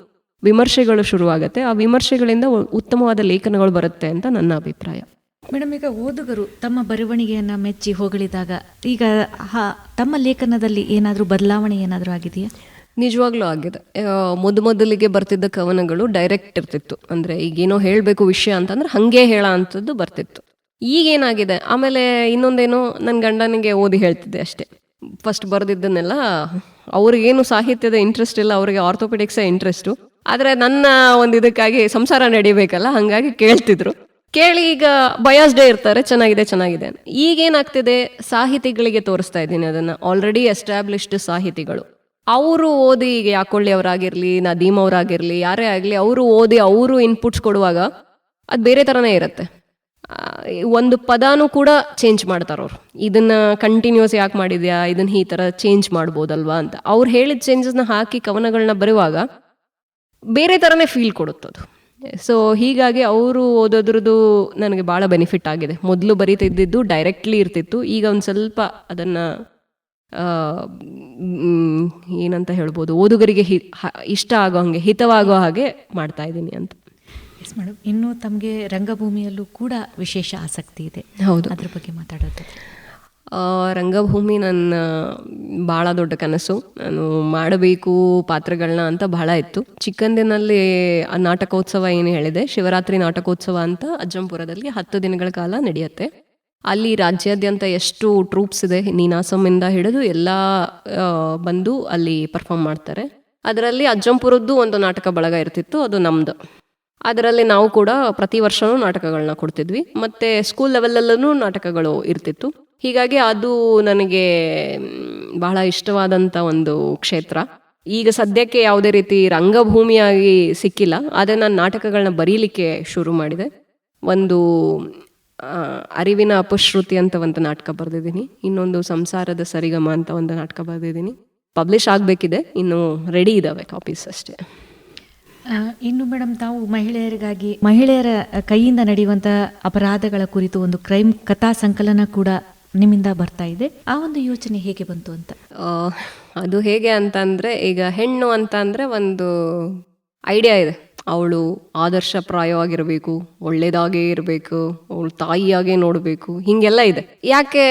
ವಿಮರ್ಶೆಗಳು ಶುರುವಾಗುತ್ತೆ. ಆ ವಿಮರ್ಶೆಗಳಿಂದ ಉತ್ತಮವಾದ ಲೇಖನಗಳು ಬರುತ್ತೆ ಅಂತ ನನ್ನ ಅಭಿಪ್ರಾಯ. ಮೇಡಮ್, ಈಗ ಓದುಗರು ತಮ್ಮ ಬರವಣಿಗೆಯನ್ನು ಮೆಚ್ಚಿ ಹೊಗಳಿದಾಗ ಈಗ ತಮ್ಮ ಲೇಖನದಲ್ಲಿ ಏನಾದರೂ ಬದಲಾವಣೆ ಏನಾದರೂ ಆಗಿದೆಯಾ? ನಿಜವಾಗ್ಲೂ ಆಗಿದೆ. ಮೊದಲಿಗೆ ಬರ್ತಿದ್ದ ಕವನಗಳು ಡೈರೆಕ್ಟ್ ಇರ್ತಿತ್ತು. ಅಂದರೆ ಈಗೇನೋ ಹೇಳಬೇಕು ವಿಷಯ ಅಂತಂದ್ರೆ ಹಾಗೆ ಹೇಳೋ ಅಂಥದ್ದು ಬರ್ತಿತ್ತು. ಈಗೇನಾಗಿದೆ, ಆಮೇಲೆ ಇನ್ನೊಂದೇನೋ ನನ್ನ ಗಂಡನಿಗೆ ಓದಿ ಹೇಳ್ತಿದ್ದೆ ಅಷ್ಟೇ. ಫಸ್ಟ್ ಬರೆದಿದ್ದನ್ನೆಲ್ಲ, ಅವ್ರಿಗೇನು ಸಾಹಿತ್ಯದ ಇಂಟ್ರೆಸ್ಟ್ ಇಲ್ಲ, ಅವರಿಗೆ ಆರ್ಥೋಪೆಡಿಕ್ಸೇ ಇಂಟ್ರೆಸ್ಟು. ಆದರೆ ನನ್ನ ಒಂದು ಇದಕ್ಕಾಗಿ ಸಂಸಾರ ನಡಿಬೇಕಲ್ಲ, ಹಾಗಾಗಿ ಕೇಳ್ತಿದ್ರು. ಕೇಳಿ ಈಗ ಬಯಾಸ್ಡೇ ಇರ್ತಾರೆ, ಚೆನ್ನಾಗಿದೆ. ಈಗೇನಾಗ್ತಿದೆ, ಸಾಹಿತಿಗಳಿಗೆ ತೋರಿಸ್ತಾ ಇದ್ದೀನಿ ಅದನ್ನು. ಆಲ್ರೆಡಿ ಎಸ್ಟಾಬ್ಲಿಷ್ಡ್ ಸಾಹಿತಿಗಳು ಅವರು ಓದಿ, ಈಗ ಯಾಕೊಳ್ಳಿ ಅವರಾಗಿರಲಿ, ನದೀಮ್ ಅವರಾಗಿರಲಿ, ಯಾರೇ ಆಗಲಿ, ಅವರು ಓದಿ ಅವರು ಇನ್ಪುಟ್ಸ್ ಕೊಡುವಾಗ ಅದು ಬೇರೆ ಥರನೇ ಇರುತ್ತೆ. ಒಂದು ಪದಾನೂ ಕೂಡ ಚೇಂಜ್ ಮಾಡ್ತಾರವ್ರು. ಇದನ್ನು ಕಂಟಿನ್ಯೂಸ್ ಯಾಕೆ ಮಾಡಿದ್ಯಾ, ಇದನ್ನು ಈ ಥರ ಚೇಂಜ್ ಮಾಡ್ಬೋದಲ್ವಾ ಅಂತ ಅವ್ರು ಹೇಳಿದ ಚೇಂಜಸ್ನ ಹಾಕಿ ಕವನಗಳನ್ನ ಬರೆಯುವಾಗ ಬೇರೆ ಥರನೇ ಫೀಲ್ ಕೊಡುತ್ತದು. ಸೊ ಹೀಗಾಗಿ ಅವರು ಓದೋದ್ರದ್ದು ನನಗೆ ಭಾಳ ಬೆನಿಫಿಟ್ ಆಗಿದೆ. ಮೊದಲು ಬರೀತಿದ್ದು ಡೈರೆಕ್ಟ್ಲಿ ಇರ್ತಿತ್ತು, ಈಗ ಒಂದು ಸ್ವಲ್ಪ ಅದನ್ನು ಏನಂತ ಹೇಳ್ಬೋದು, ಓದುಗರಿಗೆ ಇಷ್ಟ ಆಗೋ ಹಾಗೆ, ಹಿತವಾಗೋ ಹಾಗೆ ಮಾಡ್ತಾ ಇದ್ದೀನಿ ಅಂತ. ಎಸ್ ಮೇಡಮ್, ಇನ್ನು ತಮಗೆ ರಂಗಭೂಮಿಯಲ್ಲೂ ಕೂಡ ವಿಶೇಷ ಆಸಕ್ತಿ ಇದೆ. ಹೌದು, ಅದ್ರ ಬಗ್ಗೆ ಮಾತಾಡೋದು. ರಂಗಭೂಮಿ ನನ್ನ ಭಾಳ ದೊಡ್ಡ ಕನಸು. ನಾನು ಮಾಡಬೇಕು ಪಾತ್ರಗಳನ್ನ ಅಂತ ಬಹಳ ಇತ್ತು. ಚಿಕ್ಕಂದಿನಲ್ಲಿ ಆ ನಾಟಕೋತ್ಸವ ಏನು ಹೇಳಿದೆ, ಶಿವರಾತ್ರಿ ನಾಟಕೋತ್ಸವ ಅಂತ ಅಜ್ಜಂಪುರದಲ್ಲಿ 10 ದಿನಗಳ ಕಾಲ ನಡೆಯುತ್ತೆ. ಅಲ್ಲಿ ರಾಜ್ಯಾದ್ಯಂತ ಎಷ್ಟು ಟ್ರೂಪ್ಸ್ ಇದೆ, ನೀನಾಸಮಿಂದ ಹಿಡಿದು ಎಲ್ಲ ಬಂದು ಅಲ್ಲಿ ಪರ್ಫಾರ್ಮ್ ಮಾಡ್ತಾರೆ. ಅದರಲ್ಲಿ ಅಜ್ಜಂಪುರದ್ದು ಒಂದು ನಾಟಕ ಬಳಗ ಇರ್ತಿತ್ತು, ಅದು ನಮ್ಮದು. ಅದರಲ್ಲಿ ನಾವು ಕೂಡ ಪ್ರತಿ ವರ್ಷವೂ ನಾಟಕಗಳನ್ನ ಕೊಡ್ತಿದ್ವಿ. ಮತ್ತು ಸ್ಕೂಲ್ ಲೆವೆಲಲ್ಲೂ ನಾಟಕಗಳು ಇರ್ತಿತ್ತು. ಹೀಗಾಗಿ ಅದು ನನಗೆ ಬಹಳ ಇಷ್ಟವಾದಂಥ ಒಂದು ಕ್ಷೇತ್ರ. ಈಗ ಸದ್ಯಕ್ಕೆ ಯಾವುದೇ ರೀತಿ ರಂಗಭೂಮಿಯಾಗಿ ಸಿಕ್ಕಿಲ್ಲ, ಆದರೆ ನಾನು ನಾಟಕಗಳನ್ನ ಬರೀಲಿಕ್ಕೆ ಶುರು ಮಾಡಿದೆ. ಒಂದು ಅರಿವಿನ ಅಪಶ್ರುತಿ ಅಂತ ಒಂದು ನಾಟಕ ಬರೆದಿದ್ದೀನಿ, ಇನ್ನೊಂದು ಸಂಸಾರದ ಸರಿಗಮ ಅಂತ ಒಂದು ನಾಟಕ ಬರೆದಿದ್ದೀನಿ. ಪಬ್ಲಿಷ್ ಆಗಬೇಕಿದೆ, ಇನ್ನು ರೆಡಿ ಇದ್ದಾವೆ ಕಾಪೀಸ್ ಅಷ್ಟೇ. ಇನ್ನು ಮೇಡಮ್, ತಾವು ಮಹಿಳೆಯರ ಕೈಯಿಂದ ನಡೆಯುವಂಥ ಅಪರಾಧಗಳ ಕುರಿತು ಒಂದು ಕ್ರೈಮ್ ಕಥಾ ಸಂಕಲನ ಕೂಡ ನಿಮ್ಮಿಂದ ಬರ್ತಾ ಇದೆ. ಆ ಒಂದು ಯೋಚನೆ ಹೇಗೆ ಬಂತು ಅಂತ? ಅದು ಹೇಗೆ ಅಂತಂದರೆ, ಈಗ ಹೆಣ್ಣು ಅಂತ ಅಂದರೆ ಒಂದು ಐಡಿಯಾ ಇದೆ, ಅವಳು ಆದರ್ಶಪ್ರಾಯವಾಗಿರಬೇಕು, ಒಳ್ಳೇದಾಗೇ ಇರಬೇಕು, ಅವಳು ತಾಯಿಯಾಗೇ ನೋಡಬೇಕು, ಹೀಗೆಲ್ಲ ಇದೆ. ಯಾಕೆ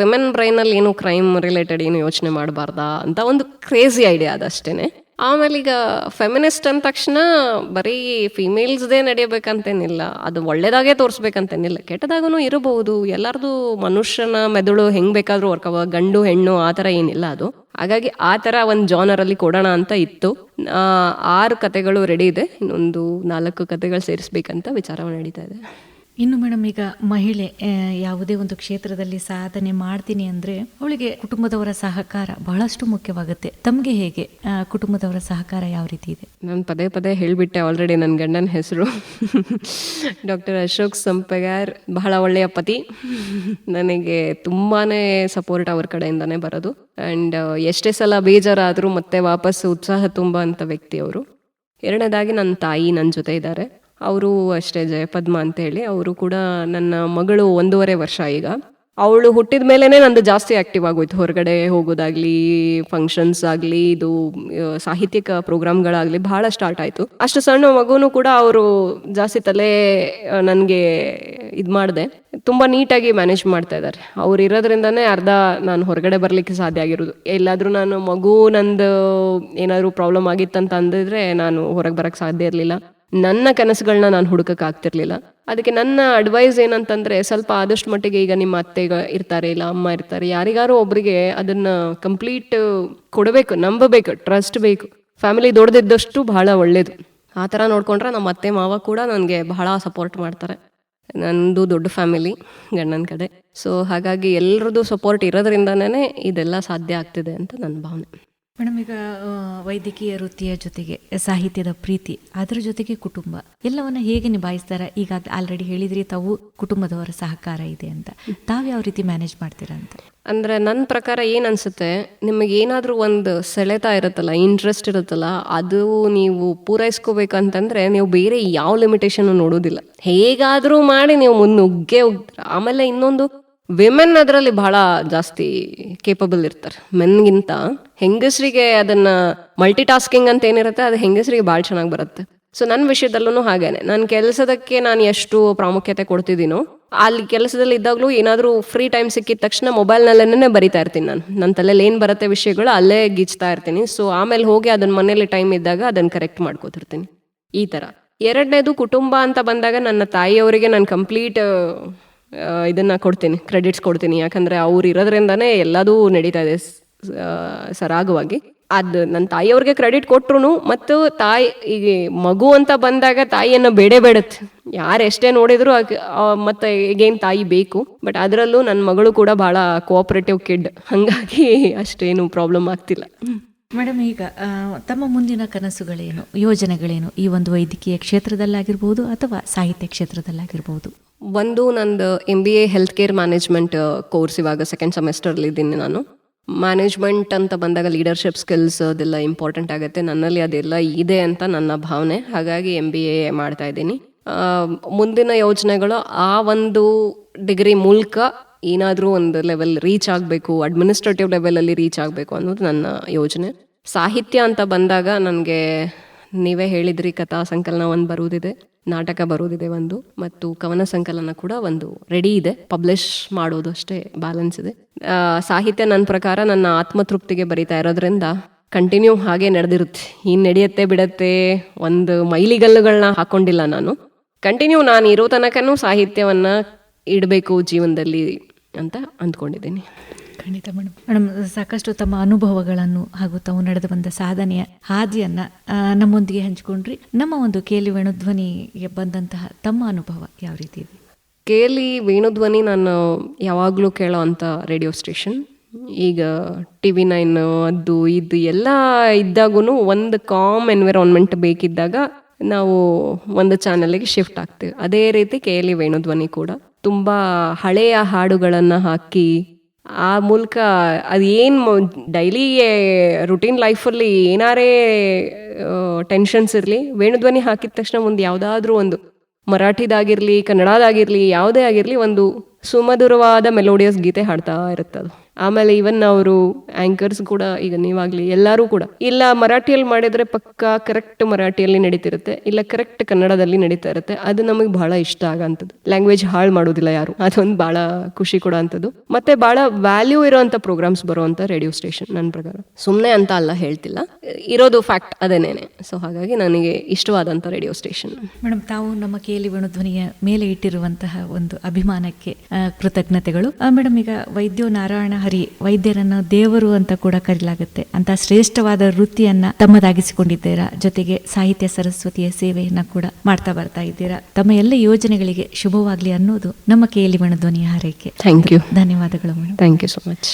ವಿಮೆನ್ ಬ್ರೈನಲ್ಲಿ ಏನು ಕ್ರೈಮ್ ರಿಲೇಟೆಡ್ ಏನು ಯೋಚನೆ ಮಾಡಬಾರ್ದಾ ಅಂತ ಒಂದು ಕ್ರೇಜಿ ಐಡಿಯಾ ಅದಷ್ಟೇ. ಆಮೇಲೆ ಈಗ ಫೆಮಿನಿಸ್ಟ್ ಅಂದ ತಕ್ಷಣ ಬರೀ ಫಿಮೇಲ್ಸ್ದೇ ನಡೆಯಬೇಕಂತೇನಿಲ್ಲ, ಅದು ಒಳ್ಳೇದಾಗೇ ತೋರಿಸ್ಬೇಕಂತೇನಿಲ್ಲ, ಕೆಟ್ಟದಾಗೂ ಇರಬಹುದು. ಎಲ್ಲರದು ಮನುಷ್ಯನ ಮೆದುಳು ಹೆಂಗೆ ಬೇಕಾದರೂ ವರ್ಕ್ ಆಗ, ಗಂಡು ಹೆಣ್ಣು ಆ ಥರ ಏನಿಲ್ಲ ಅದು. ಹಾಗಾಗಿ ಆ ಥರ ಒಂದು ಜಾನರಲ್ಲಿ ಕೊಡೋಣ ಅಂತ ಇತ್ತು. 6 ಕತೆಗಳು ರೆಡಿ ಇದೆ, ಇನ್ನೊಂದು 4 ಕತೆಗಳು ಸೇರಿಸ್ಬೇಕಂತ ವಿಚಾರ ನಡೀತಾ ಇದೆ. ಇನ್ನು ಮೇಡಮ್, ಈಗ ಮಹಿಳೆ ಯಾವುದೇ ಒಂದು ಕ್ಷೇತ್ರದಲ್ಲಿ ಸಾಧನೆ ಮಾಡ್ತೀನಿ ಅಂದರೆ ಅವಳಿಗೆ ಕುಟುಂಬದವರ ಸಹಕಾರ ಬಹಳಷ್ಟು ಮುಖ್ಯವಾಗುತ್ತೆ. ತಮಗೆ ಹೇಗೆ ಕುಟುಂಬದವರ ಸಹಕಾರ ಯಾವ ರೀತಿ ಇದೆ? ನಾನು ಪದೇ ಪದೇ ಹೇಳಿಬಿಟ್ಟೆ ಆಲ್ರೆಡಿ. ನನ್ನ ಗಂಡನ ಹೆಸರು ಡಾಕ್ಟರ್ ಅಶೋಕ್ ಸಂಪಗಾರ್. ಬಹಳ ಒಳ್ಳೆಯ ಪತಿ. ನನಗೆ ತುಂಬಾ ಸಪೋರ್ಟ್ ಅವ್ರ ಕಡೆಯಿಂದನೇ ಬರೋದು. ಆ್ಯಂಡ್ ಎಷ್ಟೇ ಸಲ ಬೇಜಾರಾದರೂ ಮತ್ತೆ ವಾಪಸ್ ಉತ್ಸಾಹ ತುಂಬ ಅಂತ ವ್ಯಕ್ತಿ ಅವರು. ಎರಡನೇದಾಗಿ ನನ್ನ ತಾಯಿ ನನ್ನ ಜೊತೆ ಇದ್ದಾರೆ. ಅವರು ಅಷ್ಟೇ, ಜಯಪದ್ಮ ಅಂತ ಹೇಳಿ. ಅವರು ಕೂಡ ನನ್ನ ಮಗಳು 1.5 ವರ್ಷ ಈಗ. ಅವಳು ಹುಟ್ಟಿದ ಮೇಲೇ ನಂದು ಜಾಸ್ತಿ ಆ್ಯಕ್ಟಿವ್ ಆಗೋಯ್ತು. ಹೊರಗಡೆ ಹೋಗೋದಾಗ್ಲಿ, ಫಂಕ್ಷನ್ಸ್ ಆಗಲಿ, ಇದು ಸಾಹಿತ್ಯಿಕ ಪ್ರೋಗ್ರಾಮ್ಗಳಾಗಲಿ ಭಾಳ ಸ್ಟಾರ್ಟ್ ಆಯಿತು. ಅಷ್ಟು ಸಣ್ಣ ಮಗುನೂ ಕೂಡ ಅವರು ಜಾಸ್ತಿ ತಲೆ ನನಗೆ ಇದು ಮಾಡಿದೆ. ತುಂಬ ನೀಟಾಗಿ ಮ್ಯಾನೇಜ್ ಮಾಡ್ತಾ ಇದ್ದಾರೆ. ಅವ್ರು ಇರೋದ್ರಿಂದನೇ ಅರ್ಧ ನಾನು ಹೊರಗಡೆ ಬರಲಿಕ್ಕೆ ಸಾಧ್ಯ ಆಗಿರೋದು. ಎಲ್ಲಾದರೂ ನಾನು ಮಗು ನಂದು ಏನಾದರೂ ಪ್ರಾಬ್ಲಮ್ ಆಗಿತ್ತಂತ ಅಂದಿದ್ರೆ ನಾನು ಹೊರಗೆ ಬರೋಕ್ಕೆ ಸಾಧ್ಯ ಇರಲಿಲ್ಲ. ನನ್ನ ಕನಸುಗಳನ್ನ ನಾನು ಹುಡುಕಕ್ಕೆ ಆಗ್ತಿರ್ಲಿಲ್ಲ. ಅದಕ್ಕೆ ನನ್ನ ಅಡ್ವೈಸ್ ಏನಂತಂದರೆ, ಸ್ವಲ್ಪ ಆದಷ್ಟು ಮಟ್ಟಿಗೆ ಈಗ ನಿಮ್ಮ ಅತ್ತೆ ಇರ್ತಾರೆ, ಇಲ್ಲ ಅಮ್ಮ ಇರ್ತಾರೆ, ಯಾರಿಗಾರು ಒಬ್ಬರಿಗೆ ಅದನ್ನು ಕಂಪ್ಲೀಟ್ ಕೊಡಬೇಕು, ನಂಬಬೇಕು, ಟ್ರಸ್ಟ್ ಬೇಕು. ಫ್ಯಾಮಿಲಿ ದೊಡ್ಡದಿದ್ದಷ್ಟು ಬಹಳ ಒಳ್ಳೇದು. ಆ ಥರ ನೋಡಿಕೊಂಡ್ರೆ ನಮ್ಮ ಅತ್ತೆ ಮಾವ ಕೂಡ ನನಗೆ ಬಹಳ ಸಪೋರ್ಟ್ ಮಾಡ್ತಾರೆ. ನಂದು ದೊಡ್ಡ ಫ್ಯಾಮಿಲಿ ಗಂಡನ ಕಡೆ. ಸೊ ಹಾಗಾಗಿ ಎಲ್ಲರದ್ದು ಸಪೋರ್ಟ್ ಇರೋದ್ರಿಂದನೇ ಇದೆಲ್ಲ ಸಾಧ್ಯ ಆಗ್ತಿದೆ ಅಂತ ನನ್ನ ಭಾವನೆ. ಮೇಡಮ್, ಈಗ ವೈದ್ಯಕೀಯ ವೃತ್ತಿಯ ಜೊತೆಗೆ ಸಾಹಿತ್ಯದ ಪ್ರೀತಿ, ಅದರ ಜೊತೆಗೆ ಕುಟುಂಬ, ಎಲ್ಲವನ್ನ ಹೇಗೆ ನಿಭಾಯಿಸ್ತಾರೆ? ಈಗ ಆಲ್ರೆಡಿ ಹೇಳಿದ್ರಿ ತಾವು ಕುಟುಂಬದವರ ಸಹಕಾರ ಇದೆ ಅಂತ. ತಾವು ಯಾವ ರೀತಿ ಮ್ಯಾನೇಜ್ ಮಾಡ್ತೀರಾ ಅಂತ? ಅಂದರೆ ನನ್ನ ಪ್ರಕಾರ ಏನು ಅನಿಸುತ್ತೆ, ನಿಮಗೆ ಏನಾದರೂ ಒಂದು ಸೆಳೆತ ಇರುತ್ತಲ್ಲ, ಇಂಟ್ರೆಸ್ಟ್ ಇರುತ್ತಲ್ಲ, ಅದು ನೀವು ಪೂರೈಸ್ಕೋಬೇಕಂತಂದರೆ ನೀವು ಬೇರೆ ಯಾವ ಲಿಮಿಟೇಷನ್ನು ನೋಡೋದಿಲ್ಲ. ಹೇಗಾದರೂ ಮಾಡಿ ನೀವು ಮುನ್ನುಗ್ಗೇ ಹೋಗ್ತೀರ. ಆಮೇಲೆ ಇನ್ನೊಂದು, ವಿಮೆನ್ ಅದರಲ್ಲಿ ಬಹಳ ಜಾಸ್ತಿ ಕೇಪಬಲ್ ಇರ್ತಾರೆ. ಮೆನ್ಗಿಂತ ಹೆಂಗಸರಿಗೆ ಅದನ್ನು ಮಲ್ಟಿ ಟಾಸ್ಕಿಂಗ್ ಅಂತ ಏನಿರುತ್ತೆ, ಅದು ಹೆಂಗಸರಿಗೆ ಭಾಳ ಚೆನ್ನಾಗಿ ಬರುತ್ತೆ. ಸೊ ನನ್ನ ವಿಷಯದಲ್ಲೂ ಹಾಗೇನೆ. ನನ್ನ ಕೆಲಸದಕ್ಕೆ ನಾನು ಎಷ್ಟು ಪ್ರಾಮುಖ್ಯತೆ ಕೊಡ್ತಿದ್ದೀನೋ, ಅಲ್ಲಿ ಕೆಲಸದಲ್ಲಿ ಇದ್ದಾಗಲೂ ಏನಾದರೂ ಫ್ರೀ ಟೈಮ್ ಸಿಕ್ಕಿದ ತಕ್ಷಣ ಮೊಬೈಲ್ನಲ್ಲೇ ಬರಿತಾ ಇರ್ತೀನಿ. ನನ್ನ ತಲೆಯಲ್ಲಿ ಏನು ಬರುತ್ತೆ ವಿಷಯಗಳು ಅಲ್ಲೇ ಗೀಚ್ತಾ ಇರ್ತೀನಿ. ಸೊ ಆಮೇಲೆ ಹೋಗಿ ಅದನ್ನ ಮನೇಲಿ ಟೈಮ್ ಇದ್ದಾಗ ಅದನ್ನು ಕರೆಕ್ಟ್ ಮಾಡ್ಕೋತಿರ್ತೀನಿ. ಈ ಥರ. ಎರಡನೇದು ಕುಟುಂಬ ಅಂತ ಬಂದಾಗ ನನ್ನ ತಾಯಿಯವರಿಗೆ ನಾನು ಕಂಪ್ಲೀಟ್ ಇದನ್ನು ಕೊಡ್ತೀನಿ, ಕ್ರೆಡಿಟ್ಸ್ ಕೊಡ್ತೀನಿ. ಯಾಕಂದರೆ ಅವ್ರು ಇರೋದ್ರಿಂದನೇ ಎಲ್ಲದೂ ನಡೀತಾ ಇದೆ ಸರಾಗವಾಗಿ. ಅದು ನನ್ನ ತಾಯಿಯವ್ರಿಗೆ ಕ್ರೆಡಿಟ್ ಕೊಟ್ರು. ಮತ್ತು ತಾಯಿ ಈಗ ಮಗು ಅಂತ ಬಂದಾಗ ತಾಯಿಯನ್ನು ಬೇಡುತ್ತೆ. ಯಾರು ಎಷ್ಟೇ ನೋಡಿದ್ರು ಮತ್ತು ಈಗೇನು ತಾಯಿ ಬೇಕು. ಬಟ್ ಅದರಲ್ಲೂ ನನ್ನ ಮಗಳು ಕೂಡ ಭಾಳ ಕೋಆಪ್ರೇಟಿವ್ ಕಿಡ್. ಹಾಗಾಗಿ ಅಷ್ಟೇನು ಪ್ರಾಬ್ಲಮ್ ಆಗ್ತಿಲ್ಲ. ಮೇಡಮ್, ಈಗ ತಮ್ಮ ಮುಂದಿನ ಕನಸುಗಳೇನು, ಯೋಜನೆಗಳೇನು? ಈ ಒಂದು ವೈದ್ಯಕೀಯ ಕ್ಷೇತ್ರದಲ್ಲಾಗಿರ್ಬೋದು ಅಥವಾ ಸಾಹಿತ್ಯ ಕ್ಷೇತ್ರದಲ್ಲಾಗಿರ್ಬೋದು. ಒಂದು, ನಂದು MBA health care management course ಇವಾಗ 2nd ಸೆಮೆಸ್ಟರ್ಲಿದ್ದೀನಿ ನಾನು. ಮ್ಯಾನೇಜ್ಮೆಂಟ್ ಅಂತ ಬಂದಾಗ ಲೀಡರ್ಶಿಪ್ ಸ್ಕಿಲ್ಸ್ ಅದೆಲ್ಲ ಇಂಪಾರ್ಟೆಂಟ್ ಆಗುತ್ತೆ. ನನ್ನಲ್ಲಿ ಅದೆಲ್ಲ ಇದೆ ಅಂತ ನನ್ನ ಭಾವನೆ. ಹಾಗಾಗಿ MBA ಮಾಡ್ತಾ ಇದ್ದೀನಿ. ಮುಂದಿನ ಯೋಜನೆಗಳು ಆ ಒಂದು ಡಿಗ್ರಿ ಮೂಲಕ ಏನಾದರೂ ಒಂದು ಲೆವೆಲ್ ರೀಚ್ ಆಗಬೇಕು, ಅಡ್ಮಿನಿಸ್ಟ್ರೇಟಿವ್ ಲೆವೆಲಲ್ಲಿ ರೀಚ್ ಆಗಬೇಕು ಅನ್ನೋದು ನನ್ನ ಯೋಜನೆ. ಸಾಹಿತ್ಯ ಅಂತ ಬಂದಾಗ ನನಗೆ ನೀವೇ ಹೇಳಿದ್ರಿ, ಕಥಾ ಸಂಕಲನ ಒಂದು ಬರುವುದಿದೆ, ನಾಟಕ ಬರೋದಿದೆ ಒಂದು, ಮತ್ತು ಕವನ ಸಂಕಲನ ಕೂಡ ಒಂದು ರೆಡಿ ಇದೆ. ಪಬ್ಲಿಷ್ ಮಾಡೋದು ಅಷ್ಟೇ ಬ್ಯಾಲೆನ್ಸ್ ಇದೆ. ಸಾಹಿತ್ಯ ನನ್ನ ಪ್ರಕಾರ ನನ್ನ ಆತ್ಮತೃಪ್ತಿಗೆ ಬರೀತಾ ಇರೋದ್ರಿಂದ ಕಂಟಿನ್ಯೂ ಹಾಗೆ ನಡೆದಿರುತ್ತೆ. ಇನ್ನು ನಡೆಯುತ್ತೆ ಬಿಡತ್ತೆ ಒಂದು ಮೈಲಿಗಲ್ಲುಗಳನ್ನ ಹಾಕೊಂಡಿಲ್ಲ ನಾನು. ಕಂಟಿನ್ಯೂ ನಾನು ಇರೋ ತನಕನೂ ಸಾಹಿತ್ಯವನ್ನು ಇಡಬೇಕು ಜೀವನದಲ್ಲಿ ಅಂತ ಅಂದ್ಕೊಂಡಿದ್ದೀನಿ. ಖಂಡಿತ ಮೇಡಮ್, ಸಾಕಷ್ಟು ತಮ್ಮ ಅನುಭವಗಳನ್ನು ಹಾಗೂ ತಾವು ನಡೆದು ಬಂದ ಸಾಧನೆಯ ಹಾದಿಯನ್ನು ನಮ್ಮೊಂದಿಗೆ ಹಂಚಿಕೊಂಡ್ರಿ. ನಮ್ಮ ಒಂದು ಕೇಳಿ ವೇಣುಧ್ವನಿಗೆ ಬಂದಂತಹ ತಮ್ಮ ಅನುಭವ ಯಾವ ರೀತಿ ಇದೆ? ಕೇಳಿ ವೇಣುಧ್ವನಿ ನಾನು ಯಾವಾಗಲೂ ಕೇಳೋ ಅಂಥ ರೇಡಿಯೋ ಸ್ಟೇಷನ್. ಈಗ TV9 ಅದು ಇದು ಎಲ್ಲ ಇದ್ದಾಗೂ ಒಂದು ಕಾಮ್ ಎನ್ವಿರಾನ್ಮೆಂಟ್ ಬೇಕಿದ್ದಾಗ ನಾವು ಒಂದು ಚಾನಲ್ಗೆ ಶಿಫ್ಟ್ ಆಗ್ತೀವಿ. ಅದೇ ರೀತಿ ಕೇಳಿ ವೇಣುಧ್ವನಿ ಕೂಡ ತುಂಬ ಹಳೆಯ ಹಾಡುಗಳನ್ನು ಹಾಕಿ ಆ ಮೂಲಕ ಅದೇನು ಡೈಲಿ ರುಟೀನ್ ಲೈಫಲ್ಲಿ ಏನಾರೇ ಟೆನ್ಷನ್ಸ್ ಇರಲಿ, ವೇಣುಧ್ವನಿ ಹಾಕಿದ ತಕ್ಷಣ ಒಂದು ಯಾವುದಾದ್ರೂ ಒಂದು ಮರಾಠಿದಾಗಿರಲಿ, ಕನ್ನಡದಾಗಿರಲಿ, ಯಾವುದೇ ಆಗಿರಲಿ ಒಂದು ಸುಮಧುರವಾದ ಮೆಲೋಡಿಯಸ್ ಗೀತೆ ಹಾಡ್ತಾ ಇರುತ್ತೆ. ಅದು ಆಮೇಲೆ ಇವನ್ ಅವರು ಆಂಕರ್ಸ್ ಕೂಡ ಈಗ ನೀವಾಗ್ಲಿ ಎಲ್ಲರೂ ಕೂಡ ಇಲ್ಲ ಮರಾಠಿಯಲ್ಲಿ ಮಾಡಿದ್ರೆ ಪಕ್ಕಾ ಕರೆಕ್ಟ್ ಮರಾಠಿಯಲ್ಲಿ ನಡೀತಿರುತ್ತೆ, ಇಲ್ಲ ಕರೆಕ್ಟ್ ಕನ್ನಡದಲ್ಲಿ ನಡೀತಾ ಇರುತ್ತೆ. ಅದು ನಮಗೆ ಬಹಳ ಇಷ್ಟ ಆಗಂತದ್ದು. ಲ್ಯಾಂಗ್ವೇಜ್ ಹಾಳು ಮಾಡೋದಿಲ್ಲ ಯಾರು, ಅದೊಂದು ಬಹಳ ಖುಷಿ ಕೊಡೋ ಅಂಥದ್ದು. ಮತ್ತೆ ಬಹಳ ವ್ಯಾಲ್ಯೂ ಇರೋಂಥ ಪ್ರೋಗ್ರಾಮ್ಸ್ ಬರುವಂತ ರೇಡಿಯೋ ಸ್ಟೇಷನ್ ನನ್ನ ಪ್ರಕಾರ. ಸುಮ್ಮನೆ ಅಂತ ಅಲ್ಲ ಹೇಳ್ತಿಲ್ಲ, ಇರೋದು ಫ್ಯಾಕ್ಟ್ ಅದೇನೇನೆ. ಸೊ ಹಾಗಾಗಿ ನನಗೆ ಇಷ್ಟವಾದಂಥ ರೇಡಿಯೋ ಸ್ಟೇಷನ್. ಮೇಡಮ್, ತಾವು ನಮ್ಮ ಕೇಳಿ ಧ್ವನಿಯ ಮೇಲೆ ಇಟ್ಟಿರುವಂತಹ ಒಂದು ಅಭಿಮಾನಕ್ಕೆ ಕೃತಜ್ಞತೆಗಳು. ಮೇಡಮ್, ಈಗ ವೈದ್ಯೋ ನಾರಾಯಣ ಹರಿ, ವೈದ್ಯರನ್ನು ದೇವರು ಅಂತ ಕೂಡ ಕರೆಯಲಾಗುತ್ತೆ ಅಂತ ಶ್ರೇಷ್ಠವಾದ ವೃತ್ತಿಯನ್ನ ತಮ್ಮದಾಗಿಸಿಕೊಂಡಿದ್ದೀರಾ. ಜೊತೆಗೆ ಸಾಹಿತ್ಯ ಸರಸ್ವತಿಯ ಸೇವೆಯನ್ನ ಕೂಡ ಮಾಡ್ತಾ ಬರ್ತಾ ಇದ್ದೀರಾ. ತಮ್ಮ ಎಲ್ಲ ಯೋಜನೆಗಳಿಗೆ ಶುಭವಾಗ್ಲಿ ಅನ್ನೋದು ನಮ್ಮ ಕೇಳಿ ಧ್ವನಿಯ ಹಾರೈಕೆ. Thank you. ಧನ್ಯವಾದಗಳು madam. Thank you so much.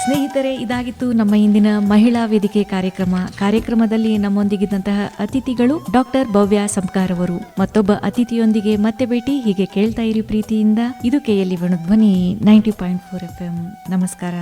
ಸ್ನೇಹಿತರೆ, ಇದಾಗಿತ್ತು ನಮ್ಮ ಇಂದಿನ ಮಹಿಳಾ ವೇದಿಕೆ ಕಾರ್ಯಕ್ರಮದಲ್ಲಿ ನಮ್ಮೊಂದಿಗಿದ್ದಂತಹ ಅತಿಥಿಗಳು ಡಾಕ್ಟರ್ ಭವ್ಯ ಸಂಸ್ಕಾರ ಅವರು. ಮತ್ತೊಬ್ಬ ಅತಿಥಿಯೊಂದಿಗೆ ಮತ್ತೆ ಭೇಟಿ. ಹೀಗೆ ಕೇಳ್ತಾ ಇರಿ ಪ್ರೀತಿಯಿಂದ. ಇದು KLE ಧ್ವನಿ 90.4 FM. ನಮಸ್ಕಾರ.